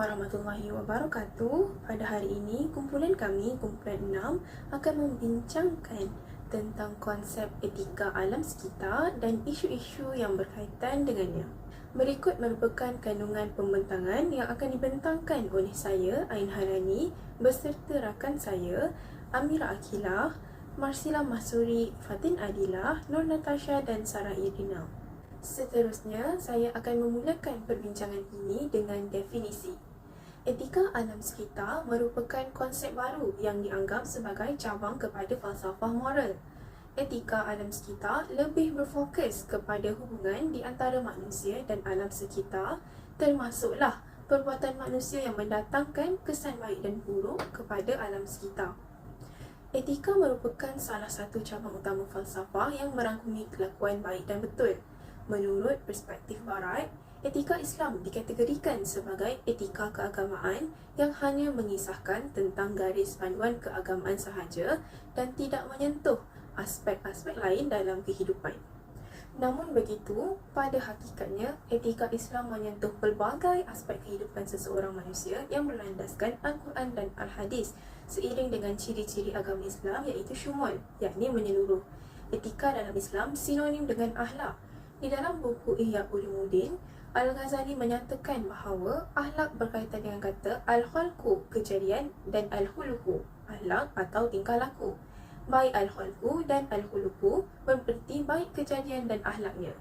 warahmatullahi wabarakatuh. Pada hari ini, kumpulan 6 akan membincangkan tentang konsep etika alam sekitar dan isu-isu yang berkaitan dengannya. Berikut merupakan kandungan pembentangan yang akan dibentangkan oleh saya, Ain Hanani, beserta rakan saya, Amira Akilah, Marsila Mahsuri, Fatin Adilah, Nur Natasha dan Sarah Irina. Seterusnya, saya akan memulakan perbincangan ini dengan definisi. Etika alam sekitar merupakan konsep baru yang dianggap sebagai cabang kepada falsafah moral. Etika alam sekitar lebih berfokus kepada hubungan di antara manusia dan alam sekitar, termasuklah perbuatan manusia yang mendatangkan kesan baik dan buruk kepada alam sekitar. Etika merupakan salah satu cabang utama falsafah yang merangkumi kelakuan baik dan betul. Menurut perspektif Barat, etika Islam dikategorikan sebagai etika keagamaan yang hanya mengisahkan tentang garis panduan keagamaan sahaja dan tidak menyentuh aspek-aspek lain dalam kehidupan. Namun begitu, pada hakikatnya, etika Islam menyentuh pelbagai aspek kehidupan seseorang manusia yang berlandaskan Al-Quran dan Al-Hadis seiring dengan ciri-ciri agama Islam iaitu syumul, yakni menyeluruh. Etika dalam Islam sinonim dengan akhlak. Di dalam buku Ihya Ulumuddin, Al-Ghazali menyatakan bahawa akhlak berkaitan dengan kata al-khalqu, kejadian, dan al-khuluqu, akhlak atau tingkah laku. Baik al-khalqu dan al-khuluqu bererti baik kejadian dan akhlaknya.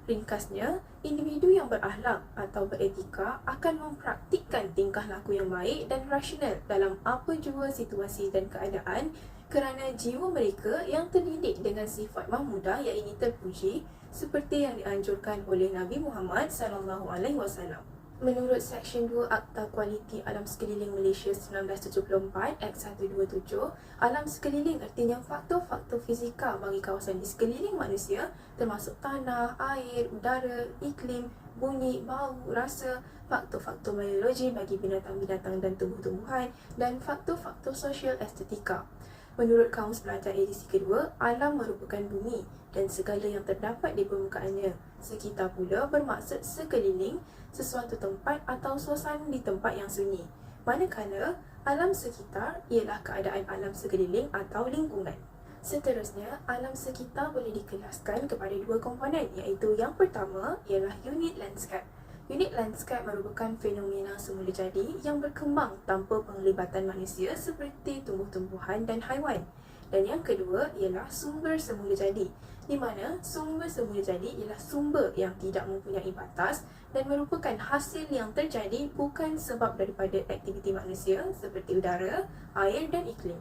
Ringkasnya, individu yang berakhlak atau beretika akan mempraktikkan tingkah laku yang baik dan rasional dalam apa jua situasi dan keadaan kerana jiwa mereka yang terdidik dengan sifat mahmudah yang ingin terpuji seperti yang dianjurkan oleh Nabi Muhammad SAW. Menurut Seksyen 2 Akta Kualiti Alam Sekeliling Malaysia 1974, Act 127, alam sekeliling artinya faktor-faktor fizikal bagi kawasan di sekeliling manusia termasuk tanah, air, udara, iklim, bunyi, bau, rasa, faktor-faktor biologi bagi binatang-binatang dan tumbuh-tumbuhan, dan faktor-faktor sosial estetika. Menurut Kamus Pelajar edisi kedua, alam merupakan bumi dan segala yang terdapat di permukaannya. Sekitar pula bermaksud sekeliling, sesuatu tempat atau suasana di tempat yang sunyi. Manakala, alam sekitar ialah keadaan alam sekeliling atau lingkungan. Seterusnya, alam sekitar boleh dikelaskan kepada dua komponen, iaitu yang pertama ialah unit landscape. Unit landscape merupakan fenomena semula jadi yang berkembang tanpa penglibatan manusia seperti tumbuh-tumbuhan dan haiwan. Dan yang kedua ialah sumber semula jadi, di mana sumber semula jadi ialah sumber yang tidak mempunyai batas dan merupakan hasil yang terjadi bukan sebab daripada aktiviti manusia seperti udara, air dan iklim.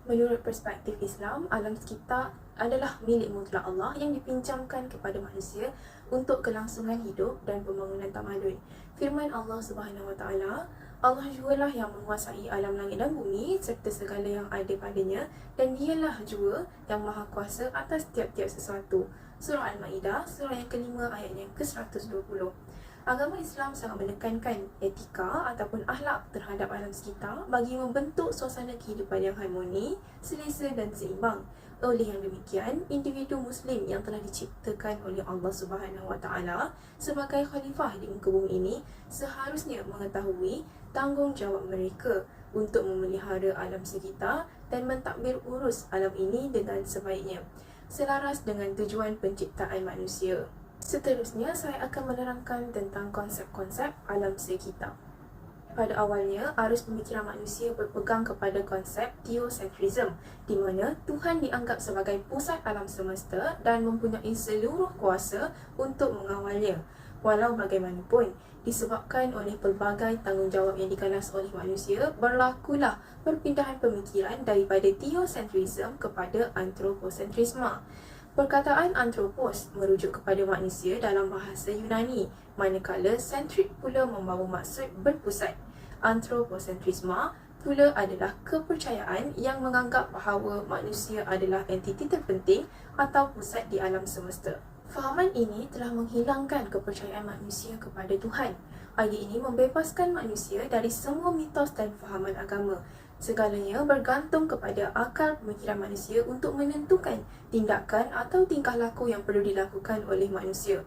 Menurut perspektif Islam, alam sekitar adalah milik mutlak Allah yang dipinjamkan kepada manusia untuk kelangsungan hidup dan pembangunan tamadun. Firman Allah Subhanahu Wa Taala, Allah jugalah yang menguasai alam langit dan bumi serta segala yang ada padanya, dan dialah jua yang maha kuasa atas tiap-tiap sesuatu. Surah Al-Ma'idah, surah yang kelima ayat yang ke-120. Agama Islam sangat menekankan etika ataupun akhlak terhadap alam sekitar bagi membentuk suasana kehidupan yang harmoni, selesa dan seimbang. Oleh yang demikian, individu Muslim yang telah diciptakan oleh Allah Subhanahu Wa Taala sebagai khalifah di muka bumi ini seharusnya mengetahui tanggungjawab mereka untuk memelihara alam sekitar dan mentadbir urus alam ini dengan sebaiknya, selaras dengan tujuan penciptaan manusia. Seterusnya, saya akan menerangkan tentang konsep-konsep alam sekitar. Pada awalnya, arus pemikiran manusia berpegang kepada konsep theocentrism, di mana Tuhan dianggap sebagai pusat alam semesta dan mempunyai seluruh kuasa untuk mengawalnya. Walau bagaimanapun, disebabkan oleh pelbagai tanggungjawab yang dikalas oleh manusia, berlakulah perpindahan pemikiran daripada theocentrism kepada anthropocentrisme. Perkataan anthropos merujuk kepada manusia dalam bahasa Yunani, manakala centric pula membawa maksud berpusat. Anthropocentrisme pula adalah kepercayaan yang menganggap bahawa manusia adalah entiti terpenting atau pusat di alam semesta. Fahaman ini telah menghilangkan kepercayaan manusia kepada Tuhan. Idea ini membebaskan manusia dari semua mitos dan fahaman agama. Segalanya bergantung kepada akal pemikiran manusia untuk menentukan tindakan atau tingkah laku yang perlu dilakukan oleh manusia.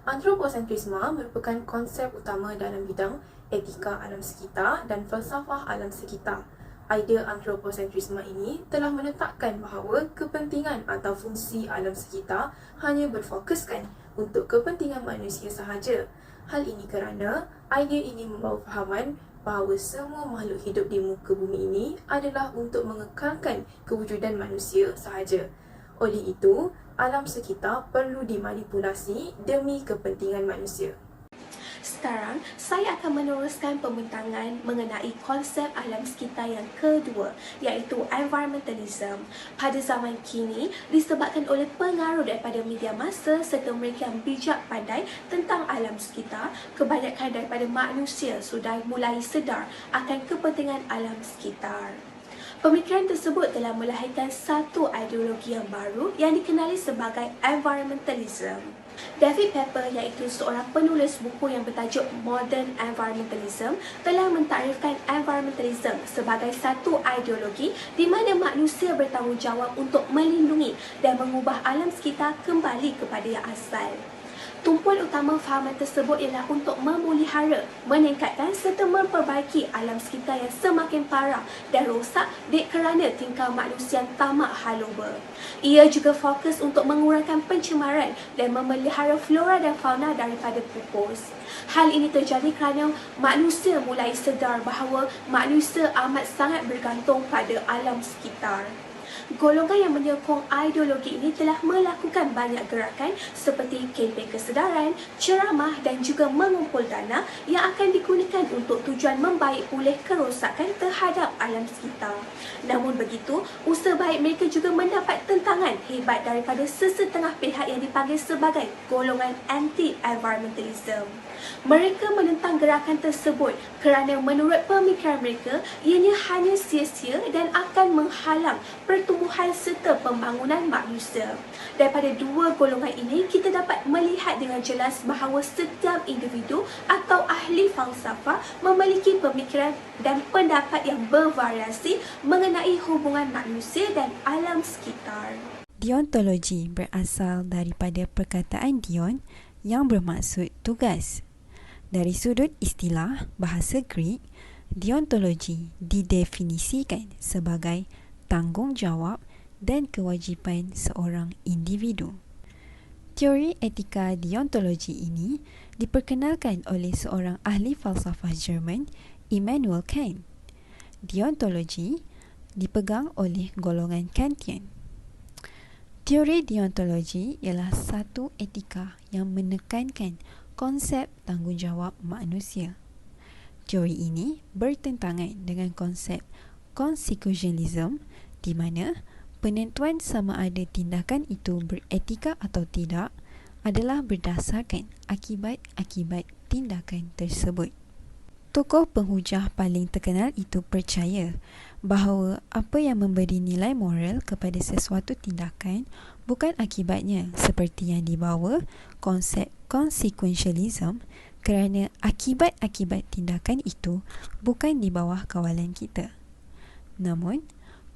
Antroposentrisme merupakan konsep utama dalam bidang etika alam sekitar dan falsafah alam sekitar. Idea antroposentrisme ini telah menetapkan bahawa kepentingan atau fungsi alam sekitar hanya berfokuskan untuk kepentingan manusia sahaja. Hal ini kerana idea ini membawa fahaman bahawa semua makhluk hidup di muka bumi ini adalah untuk mengekalkan kewujudan manusia sahaja. Oleh itu, alam sekitar perlu dimanipulasi demi kepentingan manusia. Sekarang, saya akan meneruskan pembentangan mengenai konsep alam sekitar yang kedua, iaitu environmentalism. Pada zaman kini, disebabkan oleh pengaruh daripada media massa serta mereka yang bijak pandai tentang alam sekitar, kebanyakan daripada manusia sudah mulai sedar akan kepentingan alam sekitar. Pemikiran tersebut telah melahirkan satu ideologi yang baru yang dikenali sebagai environmentalism. David Pepper, iaitu seorang penulis buku yang bertajuk Modern Environmentalism, telah mentarifkan environmentalism sebagai satu ideologi di mana manusia bertanggungjawab untuk melindungi dan mengubah alam sekitar kembali kepada yang asal. Tumpuan utama fahaman tersebut ialah untuk memelihara, meningkatkan serta memperbaiki alam sekitar yang semakin parah dan rosak kerana tingkah manusia yang tamak haluba. Ia juga fokus untuk mengurangkan pencemaran dan memelihara flora dan fauna daripada pupus. Hal ini terjadi kerana manusia mulai sedar bahawa manusia amat sangat bergantung pada alam sekitar. Golongan yang menyokong ideologi ini telah melakukan banyak gerakan seperti kempen kesedaran, ceramah dan juga mengumpul dana yang akan digunakan untuk tujuan membaik pulih kerosakan terhadap alam sekitar. Namun begitu, usaha baik mereka juga mendapat tentangan hebat daripada sesetengah pihak yang dipanggil sebagai golongan anti-environmentalism. Mereka menentang gerakan tersebut kerana menurut pemikiran mereka, ianya hanya sia-sia dan akan menghalang pertumbuhan serta pembangunan manusia. Daripada dua golongan ini, kita dapat melihat dengan jelas bahawa setiap individu atau ahli falsafah memiliki pemikiran dan pendapat yang bervariasi mengenai hubungan manusia dan alam sekitar. Deontologi berasal daripada perkataan dion yang bermaksud tugas. Dari sudut istilah bahasa Greek, deontologi didefinisikan sebagai tanggungjawab dan kewajipan seorang individu. Teori etika deontologi ini diperkenalkan oleh seorang ahli falsafah Jerman, Immanuel Kant. Deontologi dipegang oleh golongan Kantian. Teori deontologi ialah satu etika yang menekankan konsep tanggungjawab manusia. Teori ini bertentangan dengan konsep consequentialism di mana penentuan sama ada tindakan itu beretika atau tidak adalah berdasarkan akibat-akibat tindakan tersebut. Tokoh penghujah paling terkenal itu percaya bahawa apa yang memberi nilai moral kepada sesuatu tindakan bukan akibatnya seperti yang dibawa konsep consequentialism kerana akibat-akibat tindakan itu bukan di bawah kawalan kita. Namun,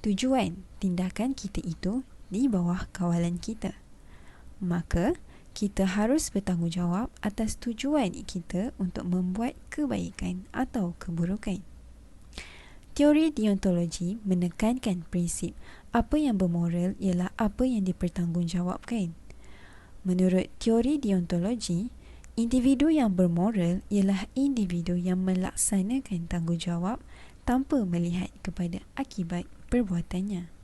tujuan tindakan kita itu di bawah kawalan kita. Maka, kita harus bertanggungjawab atas tujuan kita untuk membuat kebaikan atau keburukan. Teori deontologi menekankan prinsip apa yang bermoral ialah apa yang dipertanggungjawabkan. Menurut teori deontologi, individu yang bermoral ialah individu yang melaksanakan tanggungjawab tanpa melihat kepada akibat perbuatannya.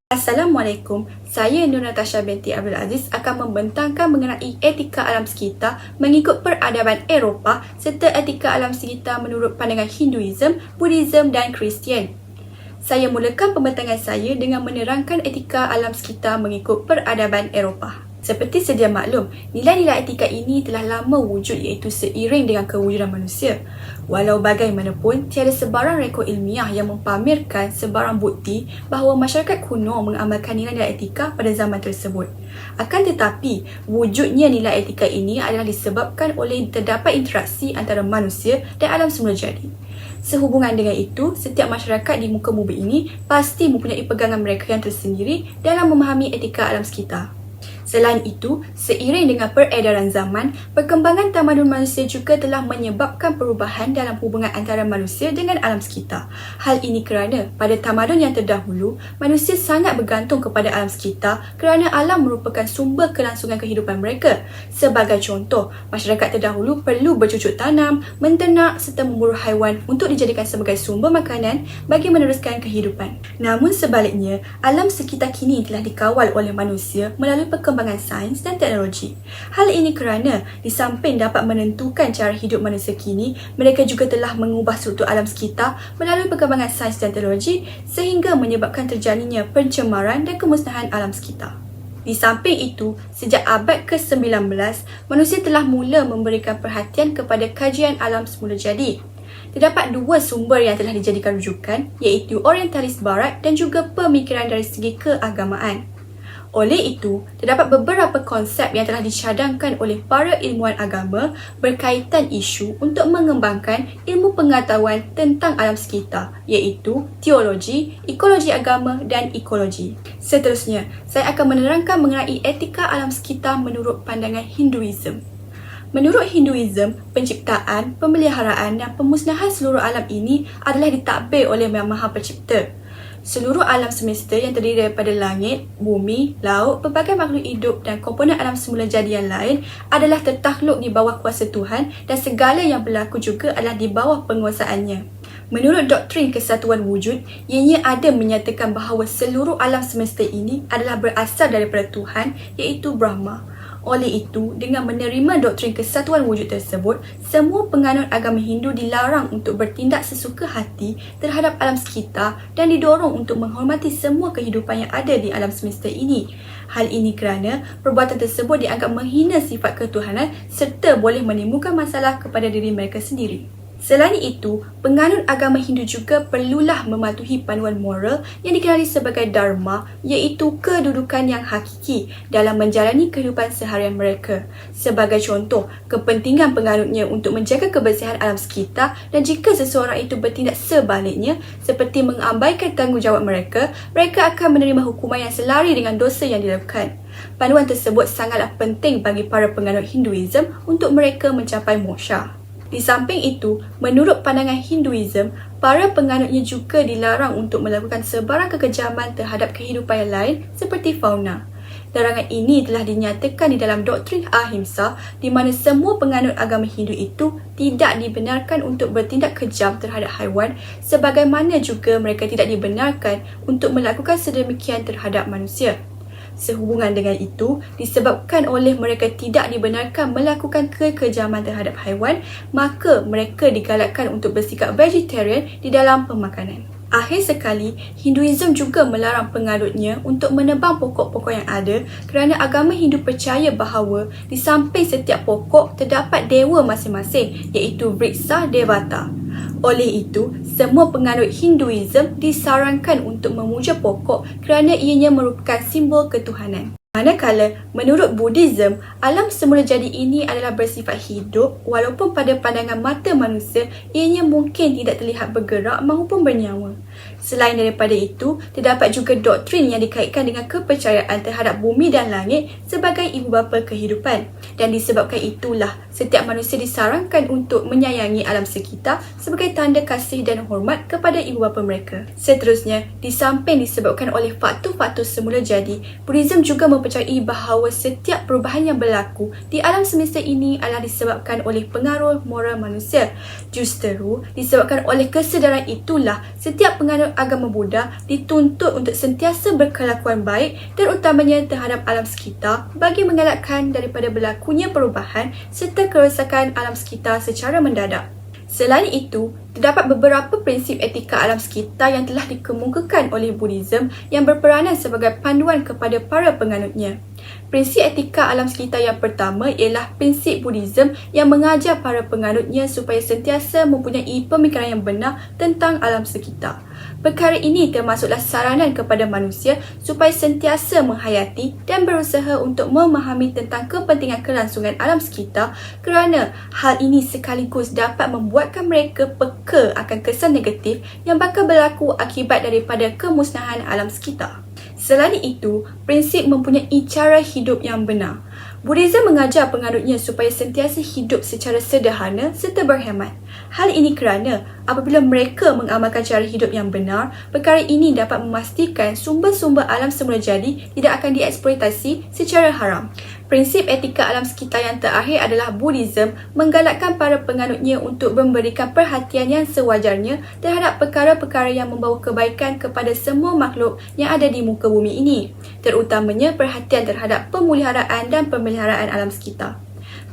Assalamualaikum, saya Nur Natasha binti Abdul Aziz akan membentangkan mengenai etika alam sekitar mengikut peradaban Eropah serta etika alam sekitar menurut pandangan Hinduism, Buddhism dan Kristian. Saya mulakan pembentangan saya dengan menerangkan etika alam sekitar mengikut peradaban Eropah. Seperti sedia maklum, nilai-nilai etika ini telah lama wujud iaitu seiring dengan kewujudan manusia. Walau bagaimanapun, tiada sebarang rekod ilmiah yang mempamerkan sebarang bukti bahawa masyarakat kuno mengamalkan nilai-nilai etika pada zaman tersebut. Akan tetapi, wujudnya nilai etika ini adalah disebabkan oleh terdapat interaksi antara manusia dan alam semula jadi. Sehubungan dengan itu, setiap masyarakat di muka bumi ini pasti mempunyai pegangan mereka yang tersendiri dalam memahami etika alam sekitar. Selain itu, seiring dengan peredaran zaman, perkembangan tamadun manusia juga telah menyebabkan perubahan dalam hubungan antara manusia dengan alam sekitar. Hal ini kerana pada tamadun yang terdahulu, manusia sangat bergantung kepada alam sekitar kerana alam merupakan sumber kelangsungan kehidupan mereka. Sebagai contoh, masyarakat terdahulu perlu bercucuk tanam, menternak serta memburu haiwan untuk dijadikan sebagai sumber makanan bagi meneruskan kehidupan. Namun sebaliknya, alam sekitar kini telah dikawal oleh manusia melalui perkembangan sains dan teknologi. Hal ini kerana di samping dapat menentukan cara hidup manusia kini, mereka juga telah mengubah struktur alam sekitar melalui perkembangan sains dan teknologi sehingga menyebabkan terjadinya pencemaran dan kemusnahan alam sekitar. Di samping itu, sejak abad ke-19, manusia telah mula memberikan perhatian kepada kajian alam semula jadi. Terdapat dua sumber yang telah dijadikan rujukan, iaitu orientalis barat dan juga pemikiran dari segi keagamaan. Oleh itu, terdapat beberapa konsep yang telah dicadangkan oleh para ilmuwan agama berkaitan isu untuk mengembangkan ilmu pengetahuan tentang alam sekitar, iaitu teologi, ekologi agama dan ekologi. Seterusnya, saya akan menerangkan mengenai etika alam sekitar menurut pandangan Hinduism. Menurut Hinduism, penciptaan, pemeliharaan dan pemusnahan seluruh alam ini adalah ditadbir oleh Yang Maha Pencipta. Seluruh alam semesta yang terdiri daripada langit, bumi, laut, pelbagai makhluk hidup dan komponen alam semula jadi yang lain adalah tertakluk di bawah kuasa Tuhan dan segala yang berlaku juga adalah di bawah penguasaannya. Menurut doktrin kesatuan wujud, ianya ada menyatakan bahawa seluruh alam semesta ini adalah berasal daripada Tuhan, iaitu Brahma. Oleh itu, dengan menerima doktrin kesatuan wujud tersebut, semua penganut agama Hindu dilarang untuk bertindak sesuka hati terhadap alam sekitar dan didorong untuk menghormati semua kehidupan yang ada di alam semesta ini. Hal ini kerana perbuatan tersebut dianggap menghina sifat ketuhanan serta boleh menimbulkan masalah kepada diri mereka sendiri. Selain itu, penganut agama Hindu juga perlulah mematuhi panduan moral yang dikenali sebagai Dharma, iaitu kedudukan yang hakiki dalam menjalani kehidupan seharian mereka. Sebagai contoh, kepentingan penganutnya untuk menjaga kebersihan alam sekitar dan jika seseorang itu bertindak sebaliknya seperti mengabaikan tanggungjawab mereka, mereka akan menerima hukuman yang selari dengan dosa yang dilakukan. Panduan tersebut sangatlah penting bagi para penganut Hinduism untuk mereka mencapai moksha. Di samping itu, menurut pandangan Hinduism, para penganutnya juga dilarang untuk melakukan sebarang kekejaman terhadap kehidupan yang lain seperti fauna. Larangan ini telah dinyatakan di dalam doktrin Ahimsa di mana semua penganut agama Hindu itu tidak dibenarkan untuk bertindak kejam terhadap haiwan sebagaimana juga mereka tidak dibenarkan untuk melakukan sedemikian terhadap manusia. Sehubungan dengan itu, disebabkan oleh mereka tidak dibenarkan melakukan kekejaman terhadap haiwan, maka mereka digalakkan untuk bersikap vegetarian di dalam pemakanan. Akhir sekali, Hinduism juga melarang penganutnya untuk menebang pokok-pokok yang ada kerana agama Hindu percaya bahawa di samping setiap pokok terdapat dewa masing-masing iaitu Vriksha Devata. Oleh itu, semua penganut Hinduism disarankan untuk memuja pokok kerana ianya merupakan simbol ketuhanan. Manakala, menurut Buddhism, alam semula jadi ini adalah bersifat hidup walaupun pada pandangan mata manusia, ianya mungkin tidak terlihat bergerak maupun bernyawa. Selain daripada itu, terdapat juga doktrin yang dikaitkan dengan kepercayaan terhadap bumi dan langit sebagai ibu bapa kehidupan. Dan disebabkan itulah, setiap manusia disarankan untuk menyayangi alam sekitar sebagai tanda kasih dan hormat kepada ibu bapa mereka. Seterusnya, di samping disebabkan oleh faktor-faktor semula jadi, Buddhism juga mempercayai bahawa setiap perubahan yang berlaku di alam semesta ini adalah disebabkan oleh pengaruh moral manusia. Justeru, disebabkan oleh kesedaran itulah, setiap penganut agama Buddha dituntut untuk sentiasa berkelakuan baik dan utamanya terhadap alam sekitar bagi mengelakkan daripada berlakunya perubahan serta kerosakan alam sekitar secara mendadak. Selain itu, terdapat beberapa prinsip etika alam sekitar yang telah dikemukakan oleh Buddhism yang berperanan sebagai panduan kepada para penganutnya. Prinsip etika alam sekitar yang pertama ialah prinsip Buddhism yang mengajar para penganutnya supaya sentiasa mempunyai pemikiran yang benar tentang alam sekitar. Perkara ini termasuklah saranan kepada manusia supaya sentiasa menghayati dan berusaha untuk memahami tentang kepentingan kelangsungan alam sekitar kerana hal ini sekaligus dapat membuatkan mereka peka akan kesan negatif yang bakal berlaku akibat daripada kemusnahan alam sekitar. Selain itu, prinsip mempunyai cara hidup yang benar. Buddhism mengajar penganutnya supaya sentiasa hidup secara sederhana serta berhemat. Hal ini kerana apabila mereka mengamalkan cara hidup yang benar, perkara ini dapat memastikan sumber-sumber alam semula jadi tidak akan dieksploitasi secara haram. Prinsip etika alam sekitar yang terakhir adalah Buddhism menggalakkan para penganutnya untuk memberikan perhatian yang sewajarnya terhadap perkara-perkara yang membawa kebaikan kepada semua makhluk yang ada di muka bumi ini, terutamanya perhatian terhadap pemeliharaan dan pemeliharaan alam sekitar.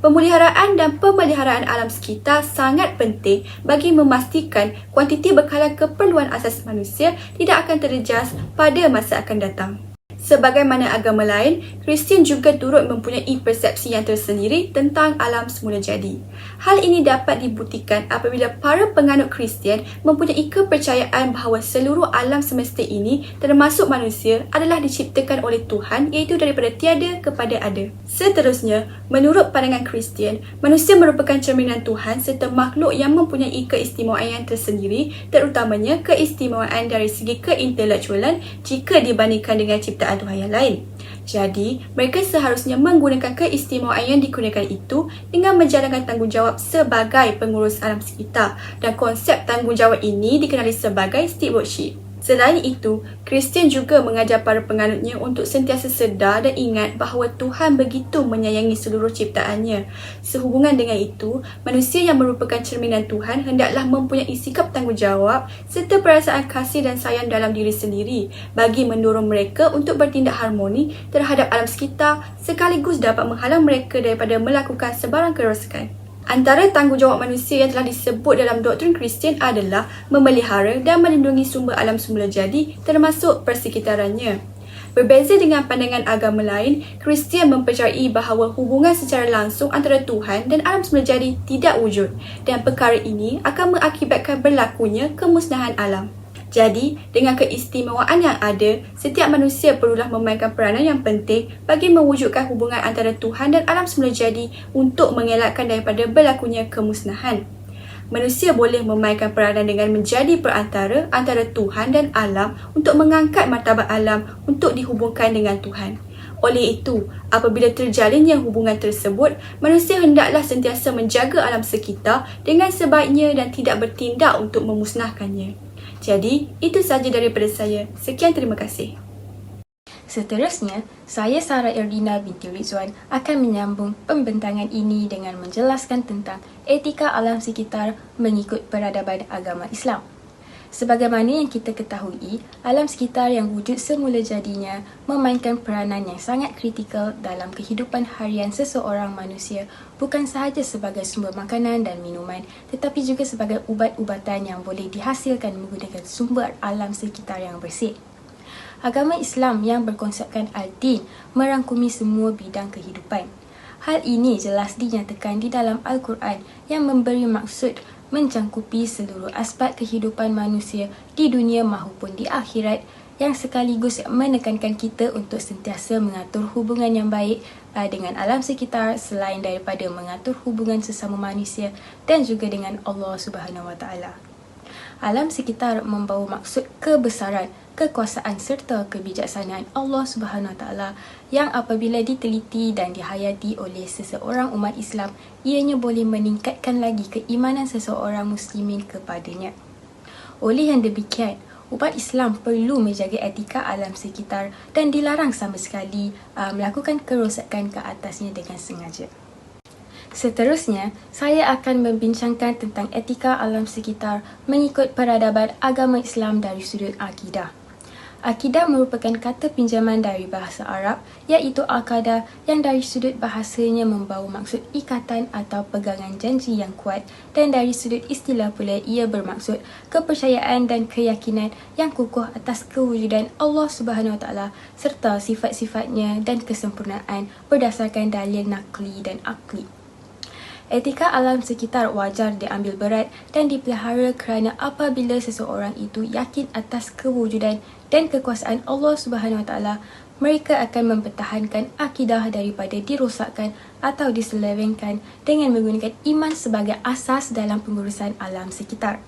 Pemeliharaan dan pemeliharaan alam sekitar sangat penting bagi memastikan kuantiti bekalan keperluan asas manusia tidak akan terjejas pada masa akan datang. Sebagaimana agama lain, Kristian juga turut mempunyai persepsi yang tersendiri tentang alam semula jadi. Hal ini dapat dibuktikan apabila para penganut Kristian mempunyai kepercayaan bahawa seluruh alam semesta ini, termasuk manusia, adalah diciptakan oleh Tuhan, iaitu daripada tiada kepada ada. Seterusnya, menurut pandangan Kristian, manusia merupakan cerminan Tuhan serta makhluk yang mempunyai keistimewaan yang tersendiri, terutamanya keistimewaan dari segi keintelektualan jika dibandingkan dengan ciptaan Tuhan yang lain. Jadi, mereka seharusnya menggunakan keistimewaan yang dikurniakan itu dengan menjalankan tanggungjawab sebagai pengurus alam sekitar, dan konsep tanggungjawab ini dikenali sebagai stewardship. Selain itu, Kristian juga mengajar para penganutnya untuk sentiasa sedar dan ingat bahawa Tuhan begitu menyayangi seluruh ciptaannya. Sehubungan dengan itu, manusia yang merupakan cerminan Tuhan hendaklah mempunyai sikap tanggungjawab serta perasaan kasih dan sayang dalam diri sendiri bagi mendorong mereka untuk bertindak harmoni terhadap alam sekitar sekaligus dapat menghalang mereka daripada melakukan sebarang kerosakan. Antara tanggungjawab manusia yang telah disebut dalam doktrin Kristian adalah memelihara dan melindungi sumber alam semula jadi termasuk persekitarannya. Berbeza dengan pandangan agama lain, Kristian mempercayai bahawa hubungan secara langsung antara Tuhan dan alam semula jadi tidak wujud dan perkara ini akan mengakibatkan berlakunya kemusnahan alam. Jadi, dengan keistimewaan yang ada, setiap manusia perlulah memainkan peranan yang penting bagi mewujudkan hubungan antara Tuhan dan alam semula jadi untuk mengelakkan daripada berlakunya kemusnahan. Manusia boleh memainkan peranan dengan menjadi perantara antara Tuhan dan alam untuk mengangkat martabat alam untuk dihubungkan dengan Tuhan. Oleh itu, apabila terjalinnya hubungan tersebut, manusia hendaklah sentiasa menjaga alam sekitar dengan sebaiknya dan tidak bertindak untuk memusnahkannya. Jadi, itu sahaja daripada saya. Sekian, terima kasih. Seterusnya, saya Sarah Erdina binti Rizwan akan menyambung pembentangan ini dengan menjelaskan tentang etika alam sekitar mengikut peradaban agama Islam. Sebagaimana yang kita ketahui, alam sekitar yang wujud semula jadinya memainkan peranan yang sangat kritikal dalam kehidupan harian seseorang manusia, bukan sahaja sebagai sumber makanan dan minuman, tetapi juga sebagai ubat-ubatan yang boleh dihasilkan menggunakan sumber alam sekitar yang bersih. Agama Islam yang berkonsepkan al-din merangkumi semua bidang kehidupan. Hal ini jelas dinyatakan di dalam Al-Quran yang memberi maksud mencangkupi seluruh aspek kehidupan manusia di dunia maupun di akhirat, yang sekaligus menekankan kita untuk sentiasa mengatur hubungan yang baik dengan alam sekitar selain daripada mengatur hubungan sesama manusia dan juga dengan Allah Subhanahu Wa Taala. Alam sekitar membawa maksud kebesaran, kekuasaan serta kebijaksanaan Allah Subhanahu Wa Taala yang apabila diteliti dan dihayati oleh seseorang umat Islam, ianya boleh meningkatkan lagi keimanan seseorang muslimin kepadanya. Oleh yang demikian, umat Islam perlu menjaga etika alam sekitar dan dilarang sama sekali melakukan kerosakan ke atasnya dengan sengaja. Seterusnya, saya akan membincangkan tentang etika alam sekitar mengikut peradaban agama Islam dari sudut akidah. Akidah merupakan kata pinjaman dari bahasa Arab, iaitu aqadah, yang dari sudut bahasanya membawa maksud ikatan atau pegangan janji yang kuat, dan dari sudut istilah pula ia bermaksud kepercayaan dan keyakinan yang kukuh atas kewujudan Allah Subhanahu Wa Taala serta sifat-sifatnya dan kesempurnaan berdasarkan dalil nakli dan akli. Etika alam sekitar wajar diambil berat dan dipelihara kerana apabila seseorang itu yakin atas kewujudan dan kekuasaan Allah Subhanahu Wa Taala, mereka akan mempertahankan akidah daripada dirosakkan atau diselewengkan dengan menggunakan iman sebagai asas dalam pengurusan alam sekitar.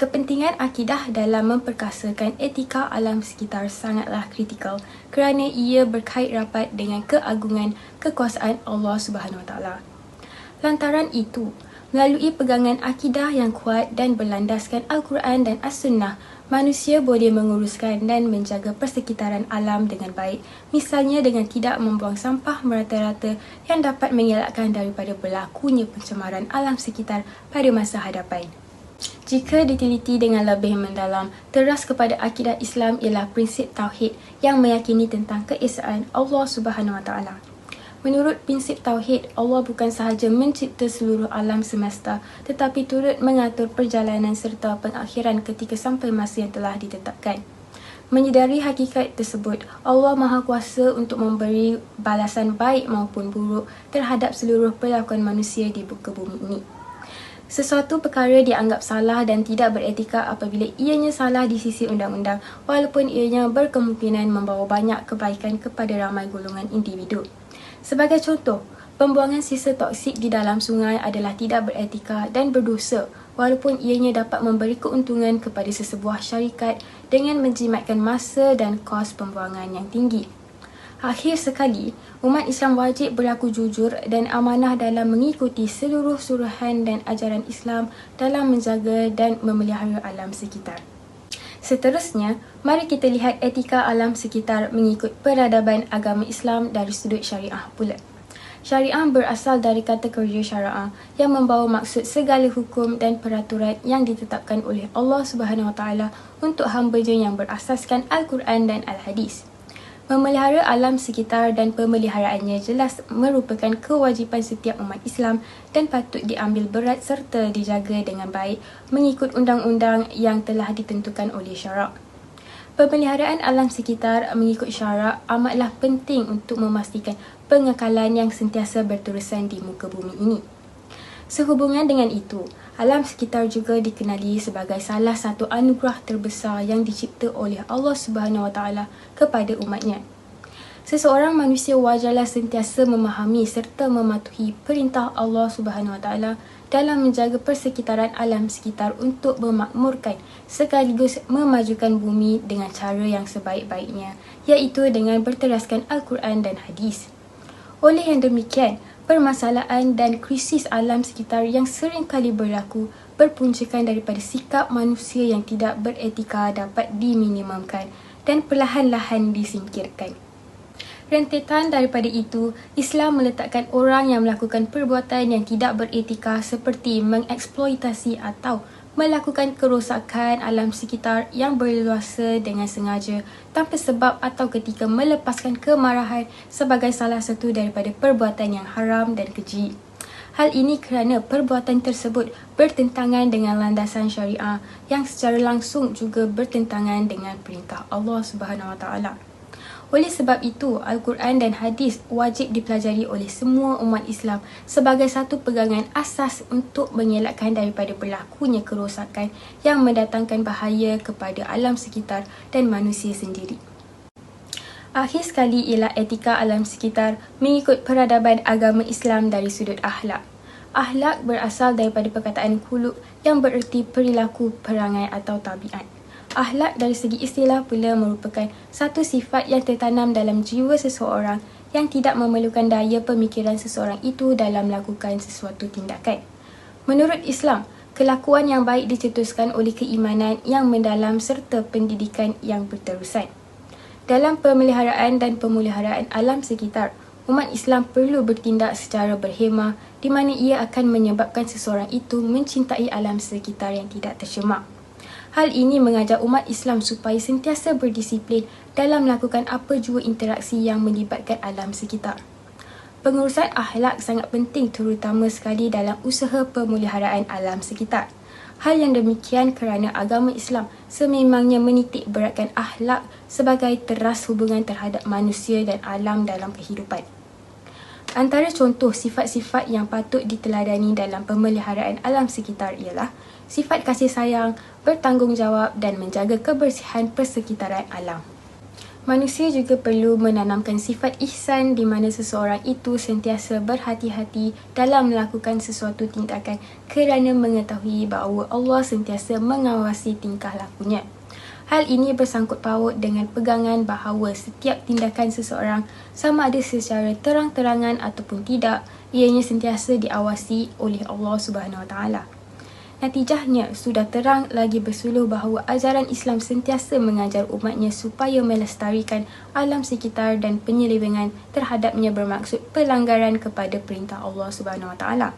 Kepentingan akidah dalam memperkasakan etika alam sekitar sangatlah kritikal kerana ia berkait rapat dengan keagungan kekuasaan Allah Subhanahu Wa Taala. Lantaran itu, melalui pegangan akidah yang kuat dan berlandaskan Al-Quran dan As-Sunnah, manusia boleh menguruskan dan menjaga persekitaran alam dengan baik, misalnya dengan tidak membuang sampah merata-rata yang dapat mengelakkan daripada berlakunya pencemaran alam sekitar pada masa hadapan. Jika diteliti dengan lebih mendalam, teras kepada akidah Islam ialah prinsip tauhid yang meyakini tentang keesaan Allah Subhanahu Wa Taala. Menurut prinsip tauhid, Allah bukan sahaja mencipta seluruh alam semesta, tetapi turut mengatur perjalanan serta pengakhiran ketika sampai masa yang telah ditetapkan. Menyedari hakikat tersebut, Allah Maha Kuasa untuk memberi balasan baik maupun buruk terhadap seluruh perlakuan manusia di muka bumi ini. Sesuatu perkara dianggap salah dan tidak beretika apabila ianya salah di sisi undang-undang, walaupun ianya berkemungkinan membawa banyak kebaikan kepada ramai golongan individu. Sebagai contoh, pembuangan sisa toksik di dalam sungai adalah tidak beretika dan berdosa, walaupun ianya dapat memberi keuntungan kepada sesebuah syarikat dengan menjimatkan masa dan kos pembuangan yang tinggi. Akhir sekali, umat Islam wajib berlaku jujur dan amanah dalam mengikuti seluruh suruhan dan ajaran Islam dalam menjaga dan memelihara alam sekitar. Seterusnya, mari kita lihat etika alam sekitar mengikut peradaban agama Islam dari sudut syariah pula. Syariah berasal dari kata kerja syara'ah yang membawa maksud segala hukum dan peraturan yang ditetapkan oleh Allah Subhanahu Wa Taala untuk hamba-Nya yang berasaskan Al-Quran dan Al-Hadis. Memelihara alam sekitar dan pemeliharaannya jelas merupakan kewajipan setiap umat Islam dan patut diambil berat serta dijaga dengan baik mengikut undang-undang yang telah ditentukan oleh syarak. Pemeliharaan alam sekitar mengikut syarak amatlah penting untuk memastikan pengekalan yang sentiasa berterusan di muka bumi ini. Sehubungan dengan itu, alam sekitar juga dikenali sebagai salah satu anugerah terbesar yang dicipta oleh Allah Subhanahu Wa Taala kepada umatnya. Seseorang manusia wajarlah sentiasa memahami serta mematuhi perintah Allah Subhanahu Wa Taala dalam menjaga persekitaran alam sekitar untuk memakmurkan sekaligus memajukan bumi dengan cara yang sebaik-baiknya, iaitu dengan berteraskan Al-Quran dan Hadis. Oleh yang demikian, permasalahan dan krisis alam sekitar yang sering kali berlaku berpuncakan daripada sikap manusia yang tidak beretika dapat diminimumkan dan perlahan-lahan disingkirkan. Rentetan daripada itu, Islam meletakkan orang yang melakukan perbuatan yang tidak beretika seperti mengeksploitasi atau melakukan kerosakan alam sekitar yang berleluasa dengan sengaja tanpa sebab atau ketika melepaskan kemarahan sebagai salah satu daripada perbuatan yang haram dan keji. Hal ini kerana perbuatan tersebut bertentangan dengan landasan syariah yang secara langsung juga bertentangan dengan perintah Allah Subhanahu Wa Taala. Oleh sebab itu, Al-Quran dan Hadis wajib dipelajari oleh semua umat Islam sebagai satu pegangan asas untuk mengelakkan daripada berlakunya kerosakan yang mendatangkan bahaya kepada alam sekitar dan manusia sendiri. Akhir sekali ialah etika alam sekitar mengikut peradaban agama Islam dari sudut akhlak. Akhlak berasal daripada perkataan khuluq yang bererti perilaku, perangai atau tabiat. Akhlak dari segi istilah pula merupakan satu sifat yang tertanam dalam jiwa seseorang yang tidak memerlukan daya pemikiran seseorang itu dalam melakukan sesuatu tindakan. Menurut Islam, kelakuan yang baik dicetuskan oleh keimanan yang mendalam serta pendidikan yang berterusan. Dalam pemeliharaan dan pemuliharaan alam sekitar, umat Islam perlu bertindak secara berhemah di mana ia akan menyebabkan seseorang itu mencintai alam sekitar yang tidak tercemar. Hal ini mengajar umat Islam supaya sentiasa berdisiplin dalam melakukan apa jua interaksi yang melibatkan alam sekitar. Pengurusan akhlak sangat penting terutama sekali dalam usaha pemeliharaan alam sekitar. Hal yang demikian kerana agama Islam sememangnya menitik beratkan akhlak sebagai teras hubungan terhadap manusia dan alam dalam kehidupan. Antara contoh sifat-sifat yang patut diteladani dalam pemeliharaan alam sekitar ialah sifat kasih sayang, bertanggungjawab dan menjaga kebersihan persekitaran alam. Manusia juga perlu menanamkan sifat ihsan di mana seseorang itu sentiasa berhati-hati dalam melakukan sesuatu tindakan kerana mengetahui bahawa Allah sentiasa mengawasi tingkah lakunya. Hal ini bersangkut paut dengan pegangan bahawa setiap tindakan seseorang, sama ada secara terang-terangan ataupun tidak, ianya sentiasa diawasi oleh Allah Subhanahu Wa Taala. Natijahnya, sudah terang lagi bersuluh bahawa ajaran Islam sentiasa mengajar umatnya supaya melestarikan alam sekitar dan penyelewengan terhadapnya bermaksud pelanggaran kepada perintah Allah Subhanahu Wa Taala.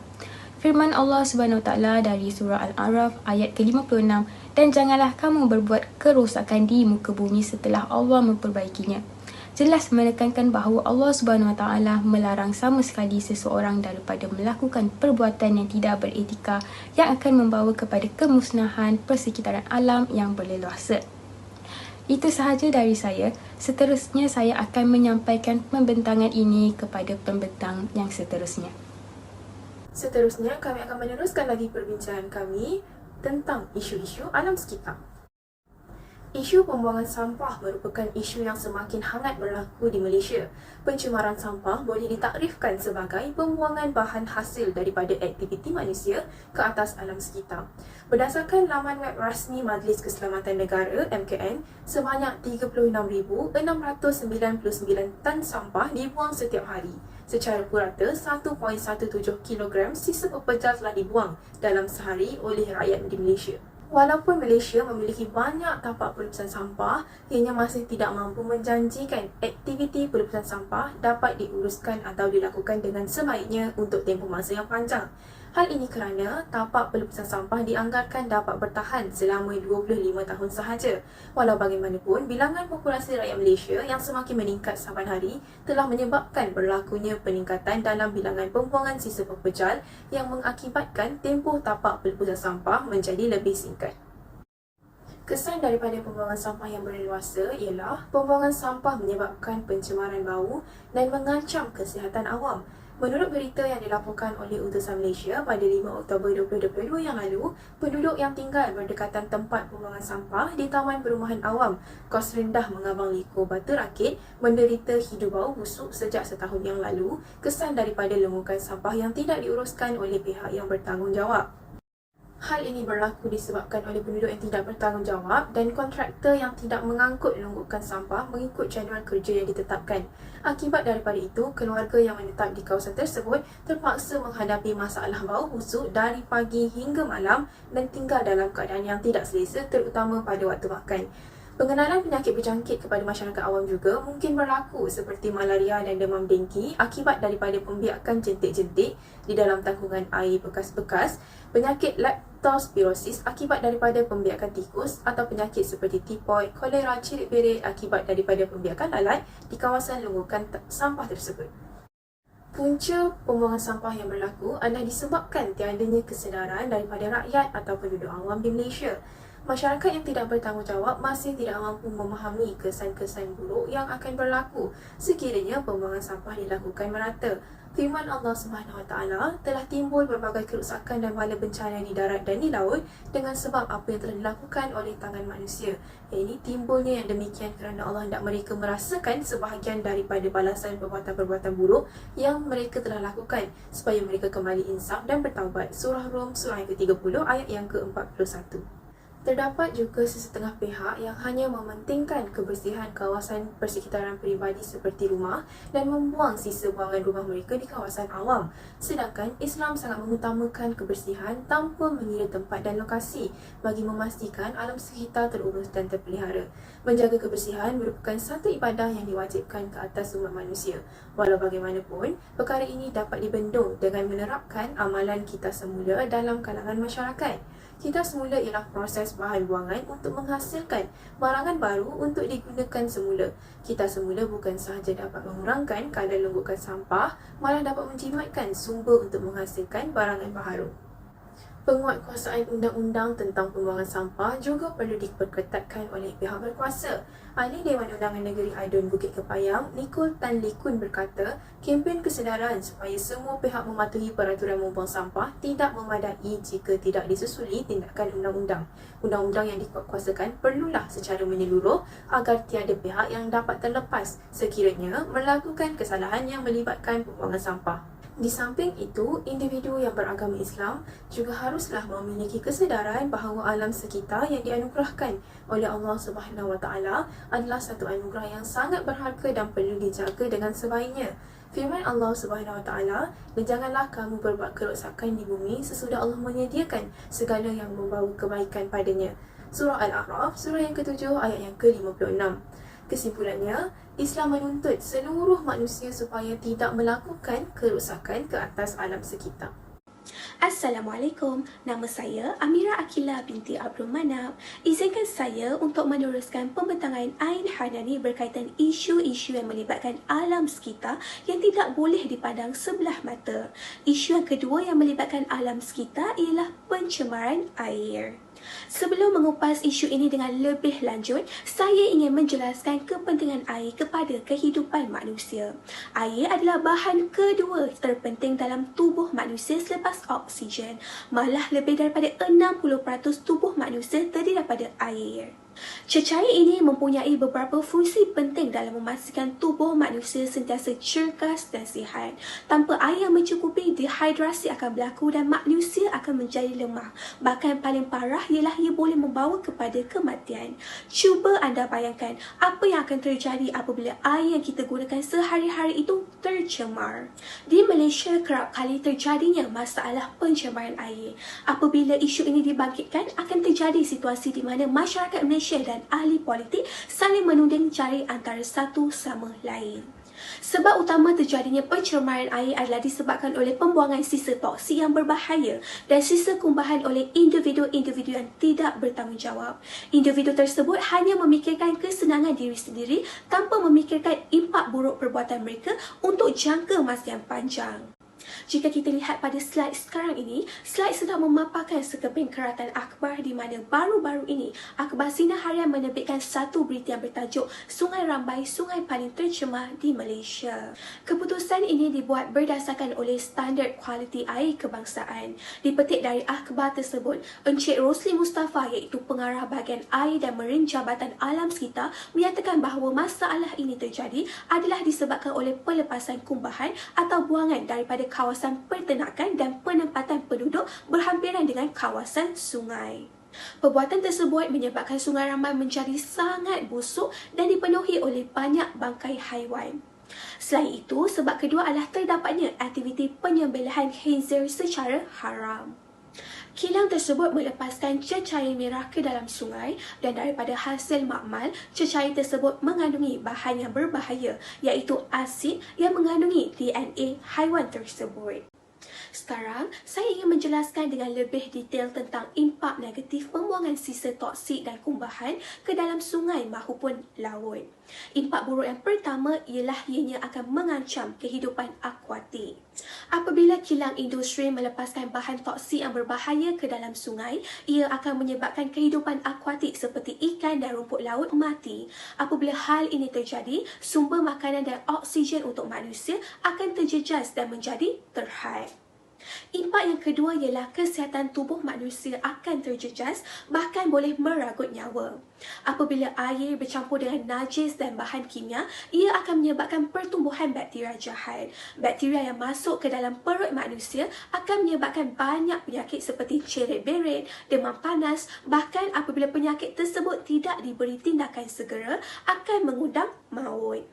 Firman Allah Subhanahu Wa Taala dari surah Al-A'raf ayat ke-56, dan janganlah kamu berbuat kerosakan di muka bumi setelah Allah memperbaikinya. Jelas menekankan bahawa Allah Subhanahu Wa Taala melarang sama sekali seseorang daripada melakukan perbuatan yang tidak beretika yang akan membawa kepada kemusnahan persekitaran alam yang berleluasa. Itu sahaja dari saya. Seterusnya saya akan menyampaikan pembentangan ini kepada pembentang yang seterusnya. Seterusnya, kami akan meneruskan lagi perbincangan kami tentang isu-isu alam sekitar. Isu pembuangan sampah merupakan isu yang semakin hangat berlaku di Malaysia. Pencemaran sampah boleh ditakrifkan sebagai pembuangan bahan hasil daripada aktiviti manusia ke atas alam sekitar. Berdasarkan laman web rasmi Majlis Keselamatan Negara (MKN), sebanyak 36,699 tan sampah dibuang setiap hari. Secara purata, 1.17 kg sisa pepejal telah dibuang dalam sehari oleh rakyat di Malaysia. Walaupun Malaysia memiliki banyak tapak pelupusan sampah, ianya masih tidak mampu menjanjikan aktiviti pelupusan sampah dapat diuruskan atau dilakukan dengan sebaiknya untuk tempoh masa yang panjang. Hal ini kerana tapak pelupusan sampah dianggarkan dapat bertahan selama 25 tahun sahaja. Walau bagaimanapun, bilangan populasi rakyat Malaysia yang semakin meningkat saban hari telah menyebabkan berlakunya peningkatan dalam bilangan pembuangan sisa pepejal yang mengakibatkan tempoh tapak pelupusan sampah menjadi lebih singkat. Kesan daripada pembuangan sampah yang berleluasa ialah pembuangan sampah menyebabkan pencemaran bau dan mengancam kesihatan awam. Menurut berita yang dilaporkan oleh Utusan Malaysia pada 5 Oktober 2022 yang lalu, penduduk yang tinggal berdekatan tempat pembuangan sampah di Taman Perumahan Awam, Kos Rendah Mengabang Liko, Batu Rakit menderita hidu bau busuk sejak setahun yang lalu, kesan daripada longgokan sampah yang tidak diuruskan oleh pihak yang bertanggungjawab. Hal ini berlaku disebabkan oleh penduduk yang tidak bertanggungjawab dan kontraktor yang tidak mengangkut longgokan sampah mengikut jadual kerja yang ditetapkan. Akibat daripada itu, keluarga yang menetap di kawasan tersebut terpaksa menghadapi masalah bau busuk dari pagi hingga malam dan tinggal dalam keadaan yang tidak selesa, terutama pada waktu makan. Pengenalan penyakit berjangkit kepada masyarakat awam juga mungkin berlaku seperti malaria dan demam dengki akibat daripada pembiakan jentik-jentik di dalam tangkungan air bekas-bekas, penyakit leptospirosis akibat daripada pembiakan tikus atau penyakit seperti tipoid, kolera, cirit berit akibat daripada pembiakan lalat di kawasan longgokan sampah tersebut. Punca pembuangan sampah yang berlaku adalah disebabkan tiadanya kesedaran daripada rakyat atau penduduk awam di Malaysia. Masyarakat yang tidak bertanggungjawab masih tidak mampu memahami kesan-kesan buruk yang akan berlaku sekiranya pembuangan sampah dilakukan merata. Firman Allah Subhanahu Wa Taala telah timbul berbagai kerusakan dan bala bencana di darat dan di laut dengan sebab apa yang telah dilakukan oleh tangan manusia. Ini timbulnya yang demikian kerana Allah hendak mereka merasakan sebahagian daripada balasan perbuatan-perbuatan buruk yang mereka telah lakukan supaya mereka kembali insaf dan bertaubat. Surah Rum surah yang ke-30 ayat yang ke-41. Terdapat juga sesetengah pihak yang hanya mementingkan kebersihan kawasan persekitaran peribadi seperti rumah dan membuang sisa buangan rumah mereka di kawasan awam. Sedangkan Islam sangat mengutamakan kebersihan tanpa mengira tempat dan lokasi bagi memastikan alam sekitar terurus dan terpelihara. Menjaga kebersihan merupakan satu ibadah yang diwajibkan ke atas umat manusia. Walau bagaimanapun, perkara ini dapat dibendung dengan menerapkan amalan kita semula dalam kalangan masyarakat. Kita semula ialah proses bahan buangan untuk menghasilkan barangan baru untuk digunakan semula. Kita semula bukan sahaja dapat mengurangkan kadar longgokan sampah, malah dapat menjimatkan sumber untuk menghasilkan barangan baharu. Penguatkuasaan undang-undang tentang pembuangan sampah juga perlu diperketatkan oleh pihak berkuasa. Ahli Dewan Undangan Negeri Aidun Bukit Kepayang, Nicole Tan Likun berkata, kempen kesedaran supaya semua pihak mematuhi peraturan membuang sampah tidak memadai jika tidak disusuli tindakan undang-undang. Undang-undang yang dikuatkuasakan perlulah secara menyeluruh agar tiada pihak yang dapat terlepas sekiranya melakukan kesalahan yang melibatkan pembuangan sampah. Di samping itu, individu yang beragama Islam juga haruslah memiliki kesedaran bahawa alam sekitar yang dianugerahkan oleh Allah Subhanahu Wa Taala adalah satu anugerah yang sangat berharga dan perlu dijaga dengan sebaiknya. Firman Allah Subhanahu Wa Taala, dan janganlah kamu berbuat kerosakan di bumi sesudah Allah menyediakan segala yang membawa kebaikan padanya. Surah Al-A'raf, surah yang ke-7 ayat yang ke-56. Kesimpulannya, Islam menuntut seluruh manusia supaya tidak melakukan kerosakan ke atas alam sekitar. Assalamualaikum, nama saya Amira Akila binti Abdul Manap. Izinkan saya untuk meneruskan pembentangan Ain Hanani berkaitan isu-isu yang melibatkan alam sekitar yang tidak boleh dipandang sebelah mata. Isu yang kedua yang melibatkan alam sekitar ialah pencemaran air. Sebelum mengupas isu ini dengan lebih lanjut, saya ingin menjelaskan kepentingan air kepada kehidupan manusia. Air adalah bahan kedua terpenting dalam tubuh manusia selepas oksigen. Malah lebih daripada 60% tubuh manusia terdiri daripada air. Cecair ini mempunyai beberapa fungsi penting dalam memastikan tubuh manusia sentiasa cergas dan sihat. Tanpa air yang mencukupi, dehidrasi akan berlaku dan manusia akan menjadi lemah. Bahkan paling parah ialah ia boleh membawa kepada kematian. Cuba anda bayangkan apa yang akan terjadi apabila air yang kita gunakan sehari-hari itu tercemar. Di Malaysia kerap kali terjadinya masalah pencemaran air. Apabila isu ini dibangkitkan, akan terjadi situasi di mana masyarakat Malaysia dan ahli politik saling menuding cari antara satu sama lain. Sebab utama terjadinya pencemaran air adalah disebabkan oleh pembuangan sisa toksik yang berbahaya dan sisa kumbahan oleh individu-individu yang tidak bertanggungjawab. Individu tersebut hanya memikirkan kesenangan diri sendiri tanpa memikirkan impak buruk perbuatan mereka untuk jangka masa yang panjang. Jika kita lihat pada slide sekarang ini, slide sedang memaparkan sekeping keratan akhbar di mana baru-baru ini Akhbar Sinar Harian menerbitkan satu berita yang bertajuk Sungai Rambai, Sungai Paling Tercemar di Malaysia. Keputusan ini dibuat berdasarkan oleh standard kualiti air kebangsaan. Dipetik dari akhbar tersebut, Encik Rosli Mustafa iaitu pengarah bahagian air dan Marine Jabatan Alam Sekitar menyatakan bahawa masalah ini terjadi adalah disebabkan oleh pelepasan kumbahan atau buangan daripada kawasan pertenakan dan penempatan penduduk berhampiran dengan kawasan sungai. Perbuatan tersebut menyebabkan Sungai Rambai menjadi sangat busuk dan dipenuhi oleh banyak bangkai haiwan. Selain itu, sebab kedua adalah terdapatnya aktiviti penyembelihan khinzir secara haram. Kilang tersebut melepaskan cecair merah ke dalam sungai dan daripada hasil makmal, cecair tersebut mengandungi bahan yang berbahaya iaitu asid yang mengandungi DNA haiwan tersebut. Sekarang, saya ingin menjelaskan dengan lebih detail tentang impak negatif pembuangan sisa toksik dan kumbahan ke dalam sungai maupun laut. Impak buruk yang pertama ialah ianya akan mengancam kehidupan akuatik. Apabila kilang industri melepaskan bahan toksik yang berbahaya ke dalam sungai, ia akan menyebabkan kehidupan akuatik seperti ikan dan rumput laut mati. Apabila hal ini terjadi, sumber makanan dan oksigen untuk manusia akan terjejas dan menjadi terhad. Impak yang kedua ialah kesihatan tubuh manusia akan terjejas, bahkan boleh meragut nyawa. Apabila air bercampur dengan najis dan bahan kimia, ia akan menyebabkan pertumbuhan bakteria jahat. Bakteria yang masuk ke dalam perut manusia akan menyebabkan banyak penyakit seperti ceret-beret, demam panas, bahkan apabila penyakit tersebut tidak diberi tindakan segera, akan mengundang maut.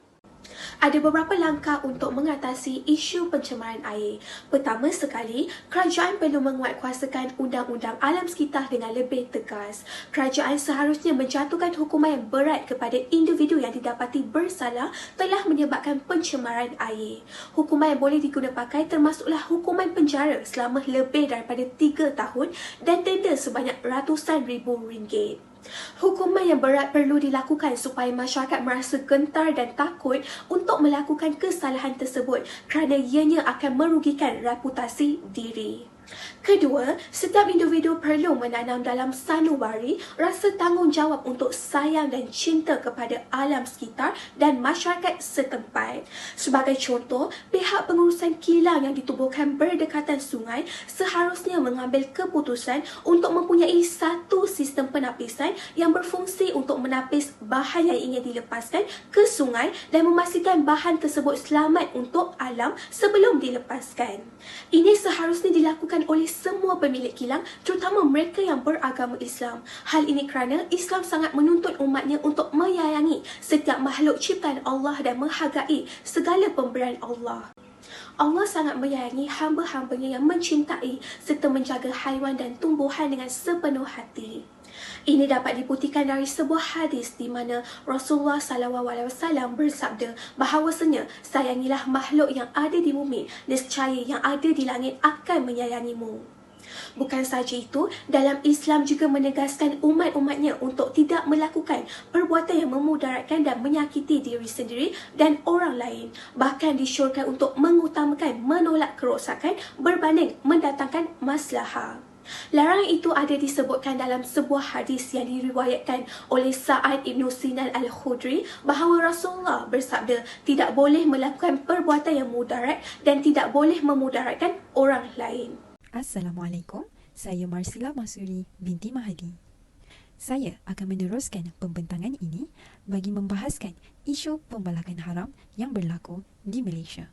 Ada beberapa langkah untuk mengatasi isu pencemaran air. Pertama sekali, kerajaan perlu menguatkuasakan undang-undang alam sekitar dengan lebih tegas. Kerajaan seharusnya menjatuhkan hukuman yang berat kepada individu yang didapati bersalah telah menyebabkan pencemaran air. Hukuman yang boleh digunakan pakai termasuklah hukuman penjara selama lebih daripada 3 tahun dan denda sebanyak ratusan ribu ringgit. Hukuman yang berat perlu dilakukan supaya masyarakat merasa gentar dan takut untuk melakukan kesalahan tersebut kerana ianya akan merugikan reputasi diri. Kedua, setiap individu perlu menanam dalam sanubari rasa tanggungjawab untuk sayang dan cinta kepada alam sekitar dan masyarakat setempat. Sebagai contoh, pihak pengurusan kilang yang ditubuhkan berdekatan sungai seharusnya mengambil keputusan untuk mempunyai satu sistem penapisan yang berfungsi untuk menapis bahan yang ingin dilepaskan ke sungai dan memastikan bahan tersebut selamat untuk alam sebelum dilepaskan. Ini seharusnya dilakukan oleh semua pemilik kilang, terutama mereka yang beragama Islam. Hal ini kerana Islam sangat menuntut umatnya untuk menyayangi setiap makhluk ciptaan Allah dan menghargai segala pemberian Allah. Allah sangat menyayangi hamba-hambanya yang mencintai serta menjaga haiwan dan tumbuhan dengan sepenuh hati. Ini dapat dibuktikan dari sebuah hadis di mana Rasulullah SAW bersabda bahawasanya sayangilah makhluk yang ada di bumi, nescaya yang ada di langit akan menyayangimu. Bukan sahaja itu, dalam Islam juga menegaskan umat-umatnya untuk tidak melakukan perbuatan yang memudaratkan dan menyakiti diri sendiri dan orang lain. Bahkan disyorkan untuk mengutamakan menolak kerosakan berbanding mendatangkan maslahah. Larangan itu ada disebutkan dalam sebuah hadis yang diriwayatkan oleh Sa'ad Ibn Sinan Al-Khudri bahawa Rasulullah bersabda tidak boleh melakukan perbuatan yang mudarat dan tidak boleh memudaratkan orang lain. Assalamualaikum, saya Marsila Masuri binti Mahadi. Saya akan meneruskan pembentangan ini bagi membahaskan isu pembalakan haram yang berlaku di Malaysia.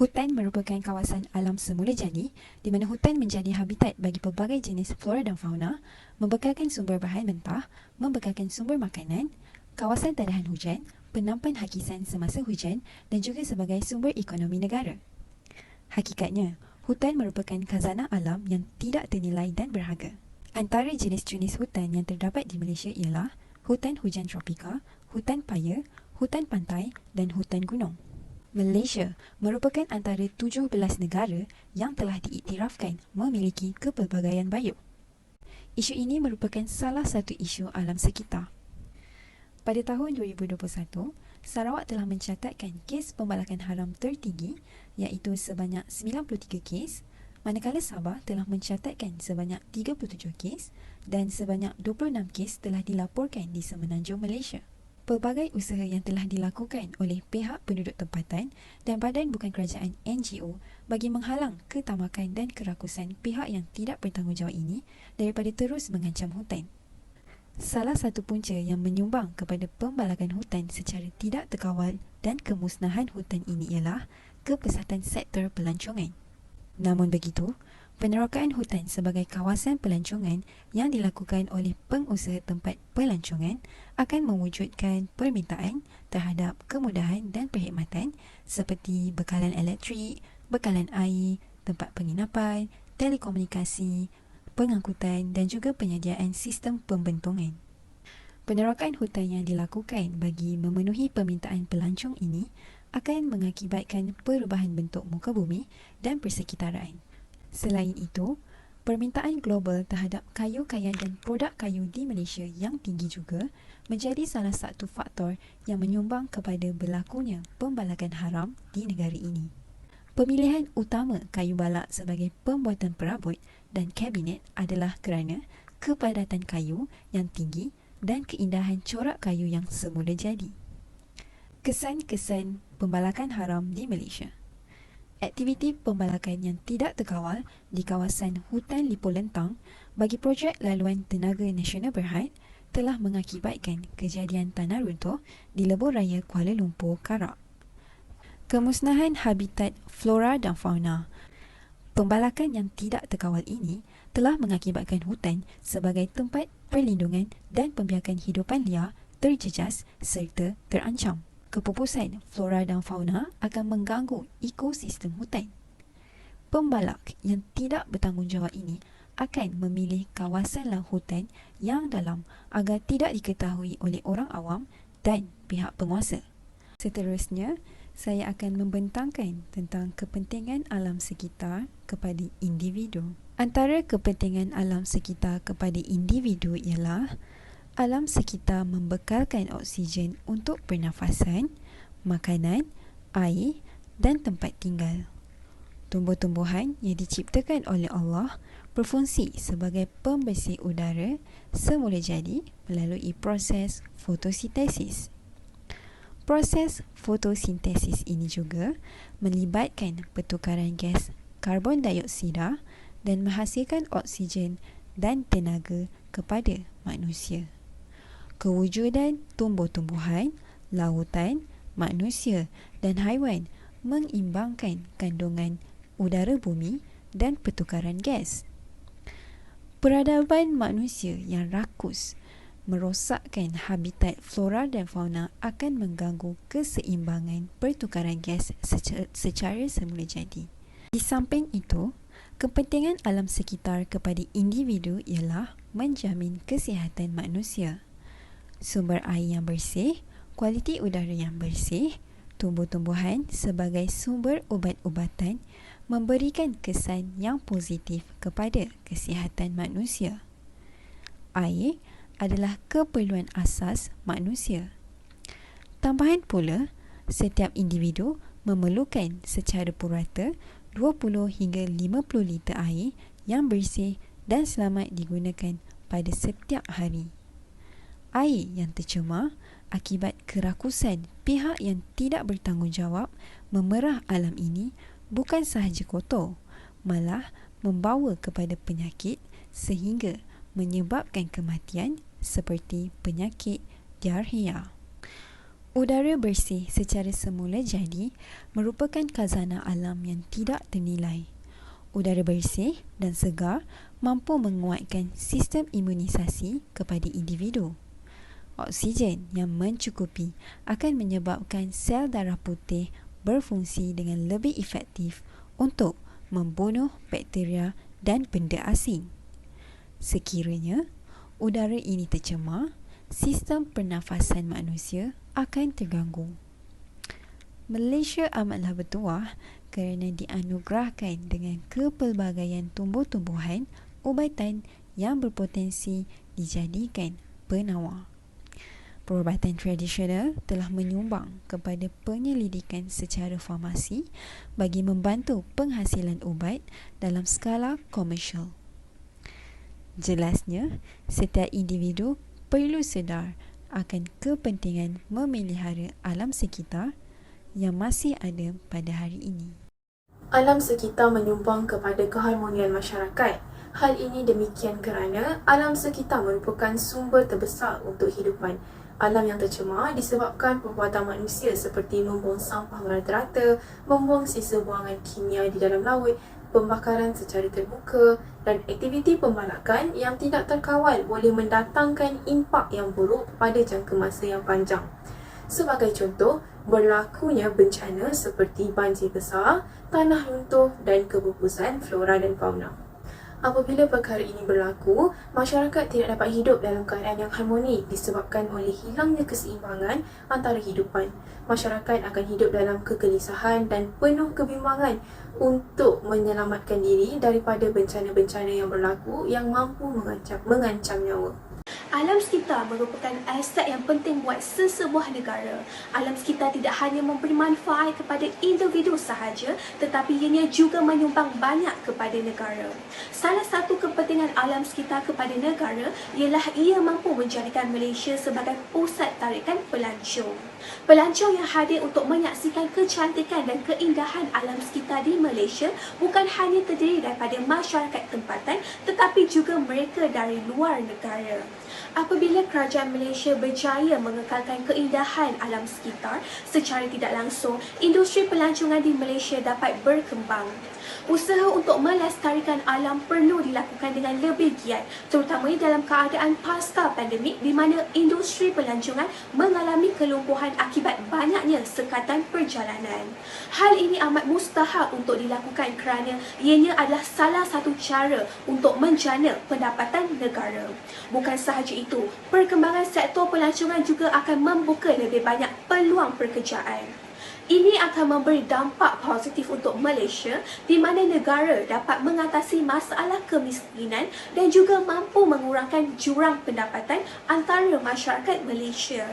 Hutan merupakan kawasan alam semula jadi di mana hutan menjadi habitat bagi pelbagai jenis flora dan fauna, membekalkan sumber bahan mentah, membekalkan sumber makanan, kawasan tadahan hujan, penampan hakisan semasa hujan dan juga sebagai sumber ekonomi negara. Hakikatnya, hutan merupakan khazanah alam yang tidak ternilai dan berharga. Antara jenis-jenis hutan yang terdapat di Malaysia ialah hutan hujan tropika, hutan paya, hutan pantai dan hutan gunung. Malaysia merupakan antara 17 negara yang telah diiktirafkan memiliki kepelbagaian bayu. Isu ini merupakan salah satu isu alam sekitar. Pada tahun 2021, Sarawak telah mencatatkan kes pembalakan haram tertinggi iaitu sebanyak 93 kes, manakala Sabah telah mencatatkan sebanyak 37 kes dan sebanyak 26 kes telah dilaporkan di semenanjung Malaysia. Pelbagai usaha yang telah dilakukan oleh pihak penduduk tempatan dan badan bukan kerajaan NGO bagi menghalang ketamakan dan kerakusan pihak yang tidak bertanggungjawab ini daripada terus mengancam hutan. Salah satu punca yang menyumbang kepada pembalakan hutan secara tidak terkawal dan kemusnahan hutan ini ialah kepesatan sektor pelancongan. Namun begitu, penerokaan hutan sebagai kawasan pelancongan yang dilakukan oleh pengusaha tempat pelancongan akan mewujudkan permintaan terhadap kemudahan dan perkhidmatan seperti bekalan elektrik, bekalan air, tempat penginapan, telekomunikasi, pengangkutan dan juga penyediaan sistem pembentungan. Penerokaan hutan yang dilakukan bagi memenuhi permintaan pelancong ini akan mengakibatkan perubahan bentuk muka bumi dan persekitaran. Selain itu, permintaan global terhadap kayu kayan dan produk kayu di Malaysia yang tinggi juga menjadi salah satu faktor yang menyumbang kepada berlakunya pembalakan haram di negara ini. Pemilihan utama kayu balak sebagai pembuatan perabot dan kabinet adalah kerana kepadatan kayu yang tinggi dan keindahan corak kayu yang semula jadi. Kesan-kesan pembalakan haram di Malaysia. Aktiviti pembalakan yang tidak terkawal di kawasan hutan Lipo Lentang bagi projek laluan tenaga nasional Berhad telah mengakibatkan kejadian tanah runtuh di Lebuh Raya Kuala Lumpur, Karak. Kemusnahan habitat flora dan fauna. Pembalakan yang tidak terkawal ini telah mengakibatkan hutan sebagai tempat perlindungan dan pembiakan hidupan liar terjejas serta terancam. Kepupusan flora dan fauna akan mengganggu ekosistem hutan. Pembalak yang tidak bertanggungjawab ini akan memilih kawasan hutan yang dalam agar tidak diketahui oleh orang awam dan pihak penguasa. Seterusnya, saya akan membentangkan tentang kepentingan alam sekitar kepada individu. Antara kepentingan alam sekitar kepada individu ialah alam sekitar membekalkan oksigen untuk pernafasan, makanan, air dan tempat tinggal. Tumbuh-tumbuhan yang diciptakan oleh Allah berfungsi sebagai pembersih udara semula jadi melalui proses fotosintesis. Proses fotosintesis ini juga melibatkan pertukaran gas karbon dioksida dan menghasilkan oksigen dan tenaga kepada manusia. Kewujudan tumbuh-tumbuhan, lautan, manusia dan haiwan mengimbangkan kandungan udara bumi dan pertukaran gas. Peradaban manusia yang rakus merosakkan habitat flora dan fauna akan mengganggu keseimbangan pertukaran gas secara semula jadi. Di samping itu, kepentingan alam sekitar kepada individu ialah menjamin kesihatan manusia. Sumber air yang bersih, kualiti udara yang bersih, tumbuh-tumbuhan sebagai sumber ubat-ubatan memberikan kesan yang positif kepada kesihatan manusia. Air adalah keperluan asas manusia. Tambahan pula, setiap individu memerlukan secara purata 20 hingga 50 liter air yang bersih dan selamat digunakan pada setiap hari. Air yang tercemar akibat kerakusan pihak yang tidak bertanggungjawab memerah alam ini bukan sahaja kotor, malah membawa kepada penyakit sehingga menyebabkan kematian seperti penyakit diarrhea. Udara bersih secara semula jadi merupakan khazanah alam yang tidak ternilai. Udara bersih dan segar mampu menguatkan sistem imunisasi kepada individu. Oksigen yang mencukupi akan menyebabkan sel darah putih berfungsi dengan lebih efektif untuk membunuh bakteria dan benda asing. Sekiranya udara ini tercemar, sistem pernafasan manusia akan terganggu. Malaysia amatlah bertuah kerana dianugerahkan dengan kepelbagaian tumbuh-tumbuhan ubatan yang berpotensi dijadikan penawar. Perubatan tradisional telah menyumbang kepada penyelidikan secara farmasi bagi membantu penghasilan ubat dalam skala komersial. Jelasnya, setiap individu perlu sedar akan kepentingan memelihara alam sekitar yang masih ada pada hari ini. Alam sekitar menyumbang kepada keharmonian masyarakat. Hal ini demikian kerana alam sekitar merupakan sumber terbesar untuk hidupan. Alam yang tercemar disebabkan perbuatan manusia seperti membuang sampah merata-rata, membuang sisa buangan kimia di dalam laut, pembakaran secara terbuka dan aktiviti pembalakan yang tidak terkawal boleh mendatangkan impak yang buruk pada jangka masa yang panjang. Sebagai contoh, berlakunya bencana seperti banjir besar, tanah runtuh dan kepupusan flora dan fauna. Apabila perkara ini berlaku, masyarakat tidak dapat hidup dalam keadaan yang harmoni disebabkan oleh hilangnya keseimbangan antara hidupan. Masyarakat akan hidup dalam kegelisahan dan penuh kebimbangan untuk menyelamatkan diri daripada bencana-bencana yang berlaku yang mampu mengancam nyawa. Alam sekitar merupakan aset yang penting buat sesebuah negara. Alam sekitar tidak hanya memberi manfaat kepada individu sahaja, tetapi ianya juga menyumbang banyak kepada negara. Salah satu kepentingan alam sekitar kepada negara ialah ia mampu menjadikan Malaysia sebagai pusat tarikan pelancong. Pelancong yang hadir untuk menyaksikan kecantikan dan keindahan alam sekitar di Malaysia bukan hanya terdiri daripada masyarakat tempatan, tetapi juga mereka dari luar negara. Apabila kerajaan Malaysia berjaya mengekalkan keindahan alam sekitar secara tidak langsung, industri pelancongan di Malaysia dapat berkembang. Usaha untuk melestarikan alam perlu dilakukan dengan lebih giat, terutamanya dalam keadaan pasca pandemik di mana industri pelancongan mengalami kelumpuhan akibat banyaknya sekatan perjalanan. Hal ini amat mustahak untuk dilakukan kerana ianya adalah salah satu cara untuk menjana pendapatan negara. Bukan sahaja itu, perkembangan sektor pelancongan juga akan membuka lebih banyak peluang pekerjaan. Ini akan memberi dampak positif untuk Malaysia di mana negara dapat mengatasi masalah kemiskinan dan juga mampu mengurangkan jurang pendapatan antara masyarakat Malaysia.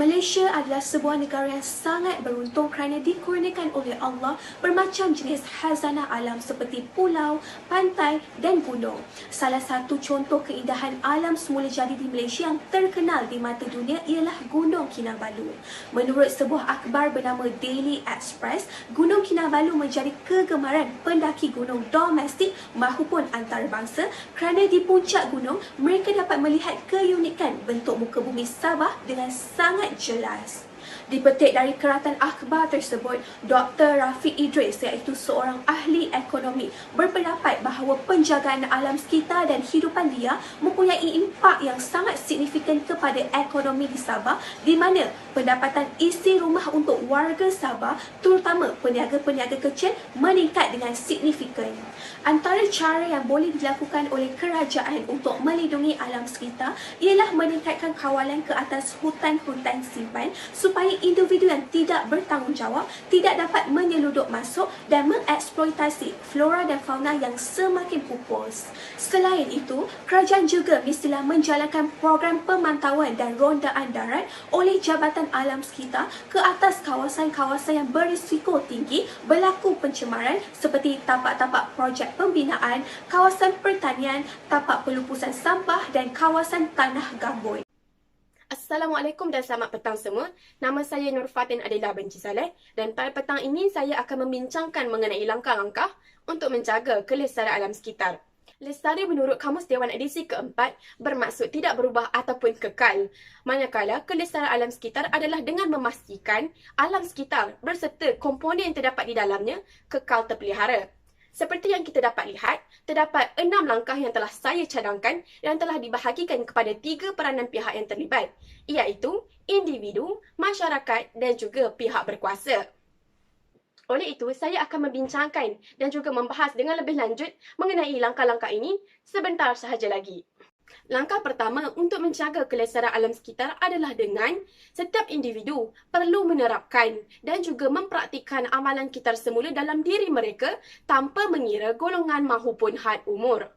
Malaysia adalah sebuah negara yang sangat beruntung kerana dikurniakan oleh Allah bermacam jenis khazanah alam seperti pulau, pantai dan gunung. Salah satu contoh keindahan alam semula jadi di Malaysia yang terkenal di mata dunia ialah Gunung Kinabalu. Menurut sebuah akhbar bernama Daily Express, Gunung Kinabalu menjadi kegemaran pendaki gunung domestik maupun antarabangsa kerana di puncak gunung mereka dapat melihat keunikan bentuk muka bumi Sabah dengan sangat jelas. Dipetik dari keratan akhbar tersebut, Dr. Rafiq Idris iaitu seorang ahli ekonomi berpendapat bahawa penjagaan alam sekitar dan hidupan liar mempunyai impak yang sangat signifikan kepada ekonomi di Sabah di mana pendapatan isi rumah untuk warga Sabah terutama peniaga-peniaga kecil meningkat dengan signifikan. Antara cara yang boleh dilakukan oleh kerajaan untuk melindungi alam sekitar ialah meningkatkan kawalan ke atas hutan-hutan simpan supaya individu yang tidak bertanggungjawab tidak dapat menyelundup masuk dan mengeksploitasi flora dan fauna yang semakin pupus. Selain itu, kerajaan juga mestilah menjalankan program pemantauan dan rondaan darat oleh Jabatan Alam Sekitar ke atas kawasan-kawasan yang berisiko tinggi berlaku pencemaran seperti tapak-tapak projek pembinaan, kawasan pertanian, tapak pelupusan sampah dan kawasan tanah gambut. Assalamualaikum dan selamat petang semua. Nama saya Nur Fatin Adila Benci Saleh dan pada petang ini saya akan membincangkan mengenai langkah-langkah untuk menjaga kelestarian alam sekitar. Lestari menurut Kamus Dewan edisi keempat bermaksud tidak berubah ataupun kekal. Manakala kelestarian alam sekitar adalah dengan memastikan alam sekitar berserta komponen yang terdapat di dalamnya kekal terpelihara. Seperti yang kita dapat lihat, terdapat 6 langkah yang telah saya cadangkan yang telah dibahagikan kepada 3 peranan pihak yang terlibat, iaitu individu, masyarakat dan juga pihak berkuasa. Oleh itu, saya akan membincangkan dan juga membahas dengan lebih lanjut mengenai langkah-langkah ini sebentar sahaja lagi. Langkah pertama untuk menjaga kelestarian alam sekitar adalah dengan setiap individu perlu menerapkan dan juga mempraktikkan amalan kitar semula dalam diri mereka tanpa mengira golongan mahupun had umur.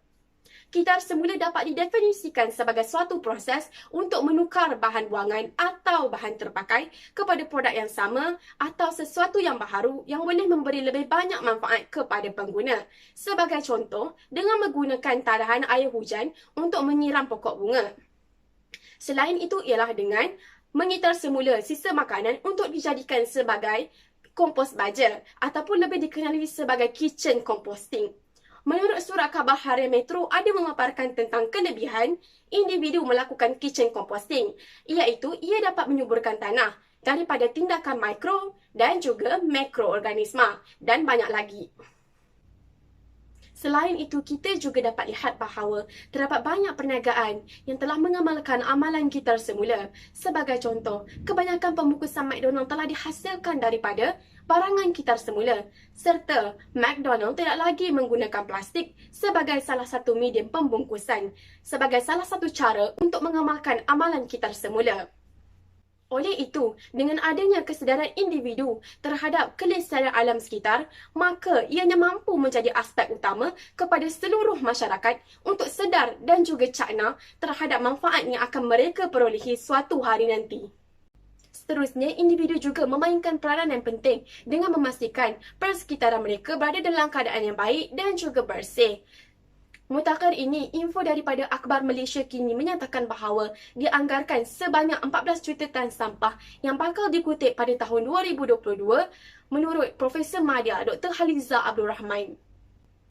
Kitar semula dapat didefinisikan sebagai suatu proses untuk menukar bahan buangan atau bahan terpakai kepada produk yang sama atau sesuatu yang baharu yang boleh memberi lebih banyak manfaat kepada pengguna. Sebagai contoh, dengan menggunakan tadahan air hujan untuk menyiram pokok bunga. Selain itu ialah dengan mengitar semula sisa makanan untuk dijadikan sebagai kompos baja ataupun lebih dikenali sebagai kitchen composting. Menurut surat khabar Harian Metro ada memaparkan tentang kelebihan individu melakukan kitchen composting, iaitu ia dapat menyuburkan tanah daripada tindakan mikro dan juga mikroorganisma dan banyak lagi. Selain itu, kita juga dapat lihat bahawa terdapat banyak perniagaan yang telah mengamalkan amalan kitar semula. Sebagai contoh, kebanyakan pembungkusan McDonald telah dihasilkan daripada barangan kitar semula serta McDonald tidak lagi menggunakan plastik sebagai salah satu medium pembungkusan sebagai salah satu cara untuk mengamalkan amalan kitar semula. Oleh itu, dengan adanya kesedaran individu terhadap kelestarian alam sekitar, maka ianya mampu menjadi aspek utama kepada seluruh masyarakat untuk sedar dan juga cakna terhadap manfaat yang akan mereka perolehi suatu hari nanti. Seterusnya, individu juga memainkan peranan yang penting dengan memastikan persekitaran mereka berada dalam keadaan yang baik dan juga bersih. Mutakhir ini, info daripada Akhbar Malaysia kini menyatakan bahawa dianggarkan sebanyak 14 juta tan sampah yang bakal dikutip pada tahun 2022 menurut Profesor Madya Dr. Haliza Abdul Rahman.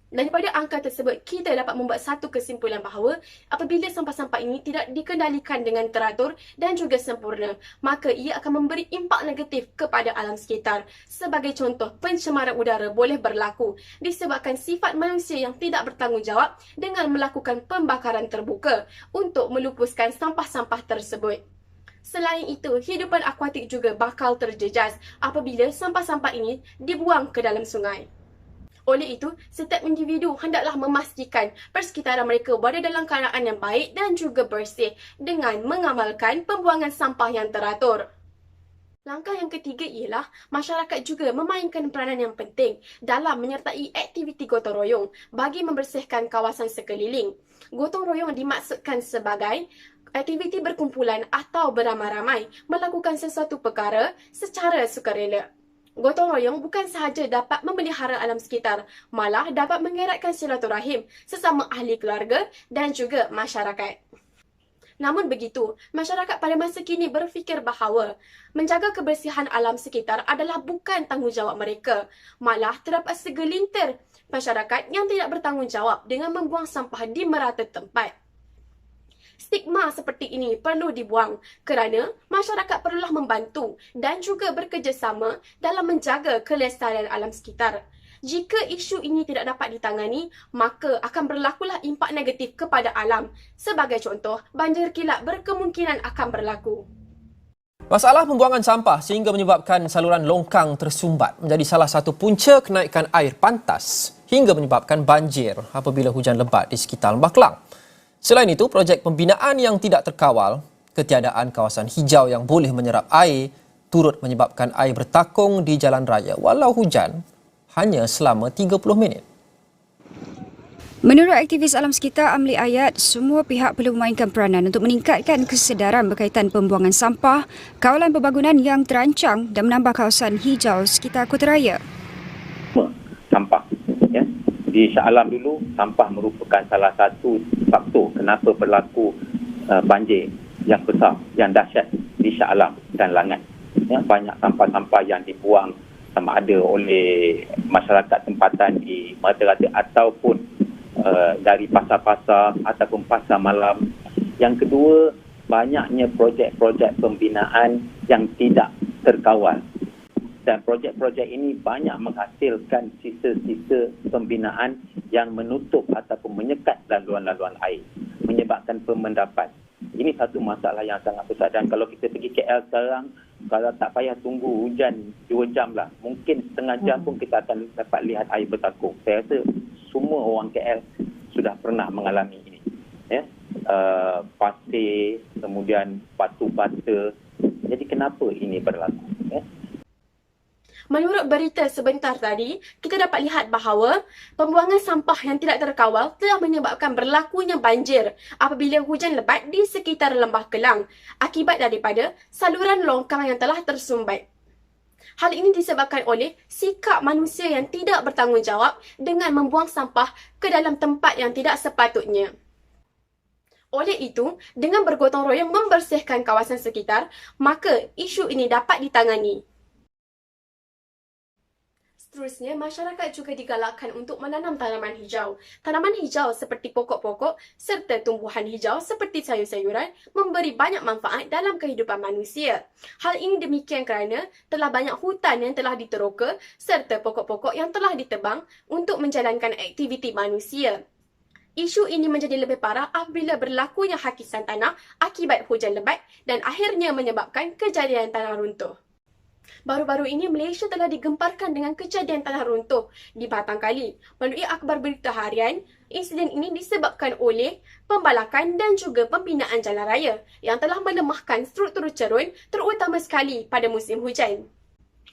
Daripada angka tersebut, kita dapat membuat satu kesimpulan bahawa apabila sampah-sampah ini tidak dikendalikan dengan teratur dan juga sempurna, maka ia akan memberi impak negatif kepada alam sekitar. Sebagai contoh, pencemaran udara boleh berlaku disebabkan sifat manusia yang tidak bertanggungjawab dengan melakukan pembakaran terbuka untuk melupuskan sampah-sampah tersebut. Selain itu, hidupan akuatik juga bakal terjejas apabila sampah-sampah ini dibuang ke dalam sungai. Oleh itu, setiap individu hendaklah memastikan persekitaran mereka berada dalam keadaan yang baik dan juga bersih dengan mengamalkan pembuangan sampah yang teratur. Langkah yang ketiga ialah masyarakat juga memainkan peranan yang penting dalam menyertai aktiviti gotong royong bagi membersihkan kawasan sekeliling. Gotong royong dimaksudkan sebagai aktiviti berkumpulan atau beramai-ramai melakukan sesuatu perkara secara sukarela. Gotong royong bukan sahaja dapat memelihara alam sekitar, malah dapat mengeratkan silaturahim sesama ahli keluarga dan juga masyarakat. Namun begitu, masyarakat pada masa kini berfikir bahawa menjaga kebersihan alam sekitar adalah bukan tanggungjawab mereka. Malah terdapat segelintir masyarakat yang tidak bertanggungjawab dengan membuang sampah di merata tempat. Stigma seperti ini perlu dibuang kerana masyarakat perlulah membantu dan juga bekerjasama dalam menjaga kelestarian alam sekitar. Jika isu ini tidak dapat ditangani, maka akan berlakulah impak negatif kepada alam. Sebagai contoh, banjir kilat berkemungkinan akan berlaku. Masalah pembuangan sampah sehingga menyebabkan saluran longkang tersumbat menjadi salah satu punca kenaikan air pantas hingga menyebabkan banjir apabila hujan lebat di sekitar Lembah Kelang. Selain itu, projek pembinaan yang tidak terkawal, ketiadaan kawasan hijau yang boleh menyerap air turut menyebabkan air bertakung di jalan raya walau hujan hanya selama 30 minit. Menurut aktivis alam sekitar Amli Ayat, semua pihak perlu memainkan peranan untuk meningkatkan kesedaran berkaitan pembuangan sampah, kawalan pembangunan yang terancang dan menambah kawasan hijau sekitar kota raya. Sampah. Ya. Di Shah Alam dulu, sampah merupakan salah satu faktor kenapa berlaku banjir yang besar, yang dahsyat di Shah Alam dan Langat. Ya, banyak sampah-sampah yang dibuang sama ada oleh masyarakat tempatan di Merata-Rata ataupun dari pasar-pasar ataupun pasar malam. Yang kedua, banyaknya projek-projek pembinaan yang tidak terkawal. Dan projek-projek ini banyak menghasilkan sisa-sisa pembinaan yang menutup ataupun menyekat laluan-laluan air, menyebabkan pemendapan. Ini satu masalah yang sangat besar. Dan kalau kita pergi KL sekarang, kalau tak payah tunggu hujan 2 jam lah, mungkin setengah jam pun kita akan dapat lihat air bertakung. Saya rasa semua orang KL sudah pernah mengalami ini. Ya? Pasir, kemudian batu bata. Jadi kenapa ini berlaku? Ya? Menurut berita sebentar tadi, kita dapat lihat bahawa pembuangan sampah yang tidak terkawal telah menyebabkan berlakunya banjir apabila hujan lebat di sekitar Lembah Kelang akibat daripada saluran longkang yang telah tersumbat. Hal ini disebabkan oleh sikap manusia yang tidak bertanggungjawab dengan membuang sampah ke dalam tempat yang tidak sepatutnya. Oleh itu, dengan bergotong royong membersihkan kawasan sekitar, maka isu ini dapat ditangani. Seterusnya, masyarakat juga digalakkan untuk menanam tanaman hijau. Tanaman hijau seperti pokok-pokok serta tumbuhan hijau seperti sayur-sayuran memberi banyak manfaat dalam kehidupan manusia. Hal ini demikian kerana telah banyak hutan yang telah diteroka serta pokok-pokok yang telah ditebang untuk menjalankan aktiviti manusia. Isu ini menjadi lebih parah apabila berlakunya hakisan tanah akibat hujan lebat dan akhirnya menyebabkan kejadian tanah runtuh. Baru-baru ini, Malaysia telah digemparkan dengan kejadian tanah runtuh di Batang Kali. Melalui akhbar berita harian, insiden ini disebabkan oleh pembalakan dan juga pembinaan jalan raya yang telah melemahkan struktur cerun terutama sekali pada musim hujan.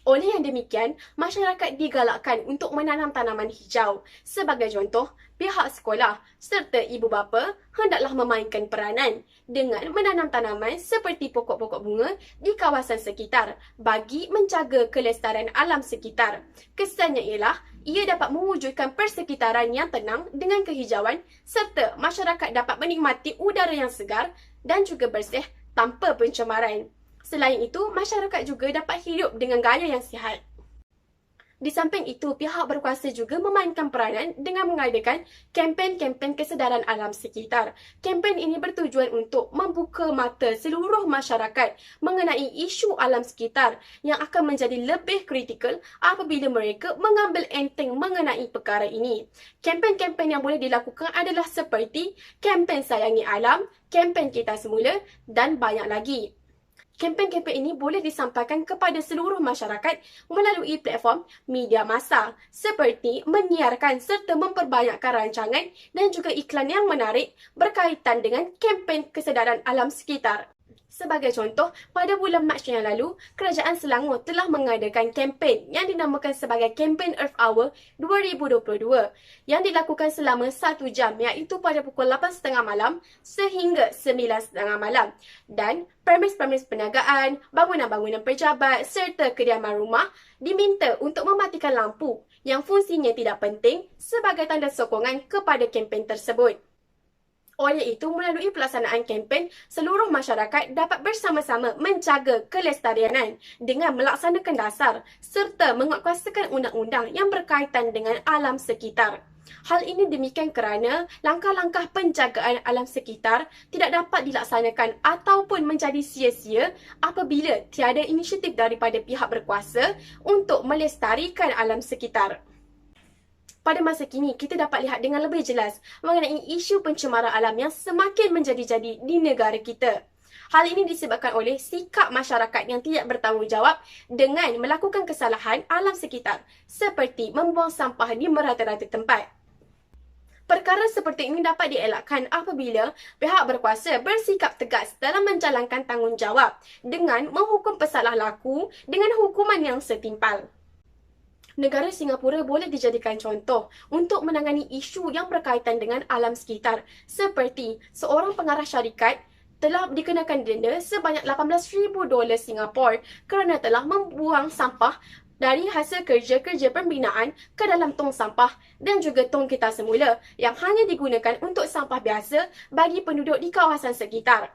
Oleh yang demikian, masyarakat digalakkan untuk menanam tanaman hijau. Sebagai contoh, pihak sekolah serta ibu bapa hendaklah memainkan peranan dengan menanam tanaman seperti pokok-pokok bunga di kawasan sekitar bagi menjaga kelestarian alam sekitar. Kesannya ialah ia dapat mewujudkan persekitaran yang tenang dengan kehijauan serta masyarakat dapat menikmati udara yang segar dan juga bersih tanpa pencemaran. Selain itu, masyarakat juga dapat hidup dengan gaya yang sihat. Di samping itu, pihak berkuasa juga memainkan peranan dengan mengadakan kempen-kempen kesedaran alam sekitar. Kempen ini bertujuan untuk membuka mata seluruh masyarakat mengenai isu alam sekitar yang akan menjadi lebih kritikal apabila mereka mengambil enteng mengenai perkara ini. Kempen-kempen yang boleh dilakukan adalah seperti kempen Sayangi Alam, kempen Kita Semula dan banyak lagi. Kempen-kempen ini boleh disampaikan kepada seluruh masyarakat melalui platform media massa seperti menyiarkan serta memperbanyakkan rancangan dan juga iklan yang menarik berkaitan dengan kempen kesedaran alam sekitar. Sebagai contoh, pada bulan Mac yang lalu, Kerajaan Selangor telah mengadakan kempen yang dinamakan sebagai Kempen Earth Hour 2022 yang dilakukan selama 1 jam, iaitu pada pukul 8.30 malam sehingga 9.30 malam. Dan premis-premis perniagaan, bangunan-bangunan pejabat serta kediaman rumah diminta untuk mematikan lampu yang fungsinya tidak penting sebagai tanda sokongan kepada kempen tersebut. Oleh itu, melalui pelaksanaan kempen, seluruh masyarakat dapat bersama-sama menjaga kelestarianan dengan melaksanakan dasar serta menguatkuasakan undang-undang yang berkaitan dengan alam sekitar. Hal ini demikian kerana langkah-langkah penjagaan alam sekitar tidak dapat dilaksanakan ataupun menjadi sia-sia apabila tiada inisiatif daripada pihak berkuasa untuk melestarikan alam sekitar. Pada masa kini, kita dapat lihat dengan lebih jelas mengenai isu pencemaran alam yang semakin menjadi-jadi di negara kita. Hal ini disebabkan oleh sikap masyarakat yang tidak bertanggungjawab dengan melakukan kesalahan alam sekitar seperti membuang sampah di merata-rata tempat. Perkara seperti ini dapat dielakkan apabila pihak berkuasa bersikap tegas dalam menjalankan tanggungjawab dengan menghukum pesalah laku dengan hukuman yang setimpal. Negara Singapura boleh dijadikan contoh untuk menangani isu yang berkaitan dengan alam sekitar seperti seorang pengarah syarikat telah dikenakan denda sebanyak $18,000 Singapura kerana telah membuang sampah dari hasil kerja-kerja pembinaan ke dalam tong sampah dan juga tong kita semula yang hanya digunakan untuk sampah biasa bagi penduduk di kawasan sekitar.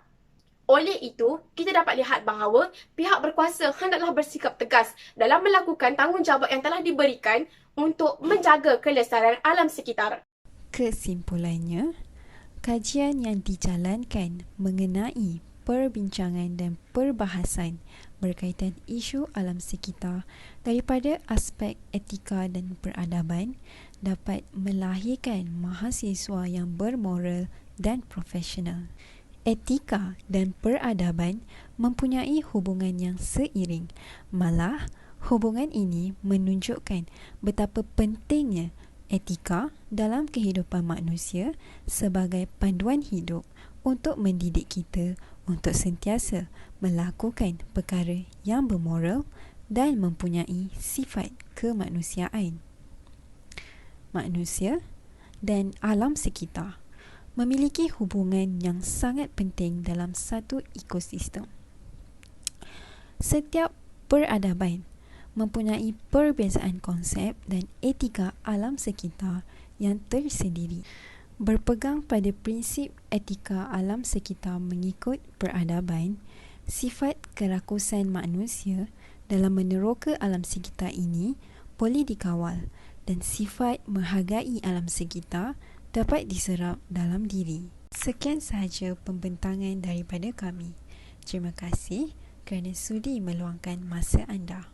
Oleh itu, kita dapat lihat bahawa pihak berkuasa hendaklah bersikap tegas dalam melakukan tanggungjawab yang telah diberikan untuk menjaga kelestarian alam sekitar. Kesimpulannya, kajian yang dijalankan mengenai perbincangan dan perbahasan berkaitan isu alam sekitar daripada aspek etika dan peradaban dapat melahirkan mahasiswa yang bermoral dan profesional. Etika dan peradaban mempunyai hubungan yang seiring. Malah, hubungan ini menunjukkan betapa pentingnya etika dalam kehidupan manusia sebagai panduan hidup untuk mendidik kita untuk sentiasa melakukan perkara yang bermoral dan mempunyai sifat kemanusiaan. Manusia dan alam sekitar memiliki hubungan yang sangat penting dalam satu ekosistem. Setiap peradaban mempunyai perbezaan konsep dan etika alam sekitar yang tersendiri. Berpegang pada prinsip etika alam sekitar mengikut peradaban, sifat kerakusan manusia dalam meneroka alam sekitar ini boleh dikawal dan sifat menghargai alam sekitar dapat diserap dalam diri. Sekian sahaja pembentangan daripada kami. Terima kasih kerana sudi meluangkan masa anda.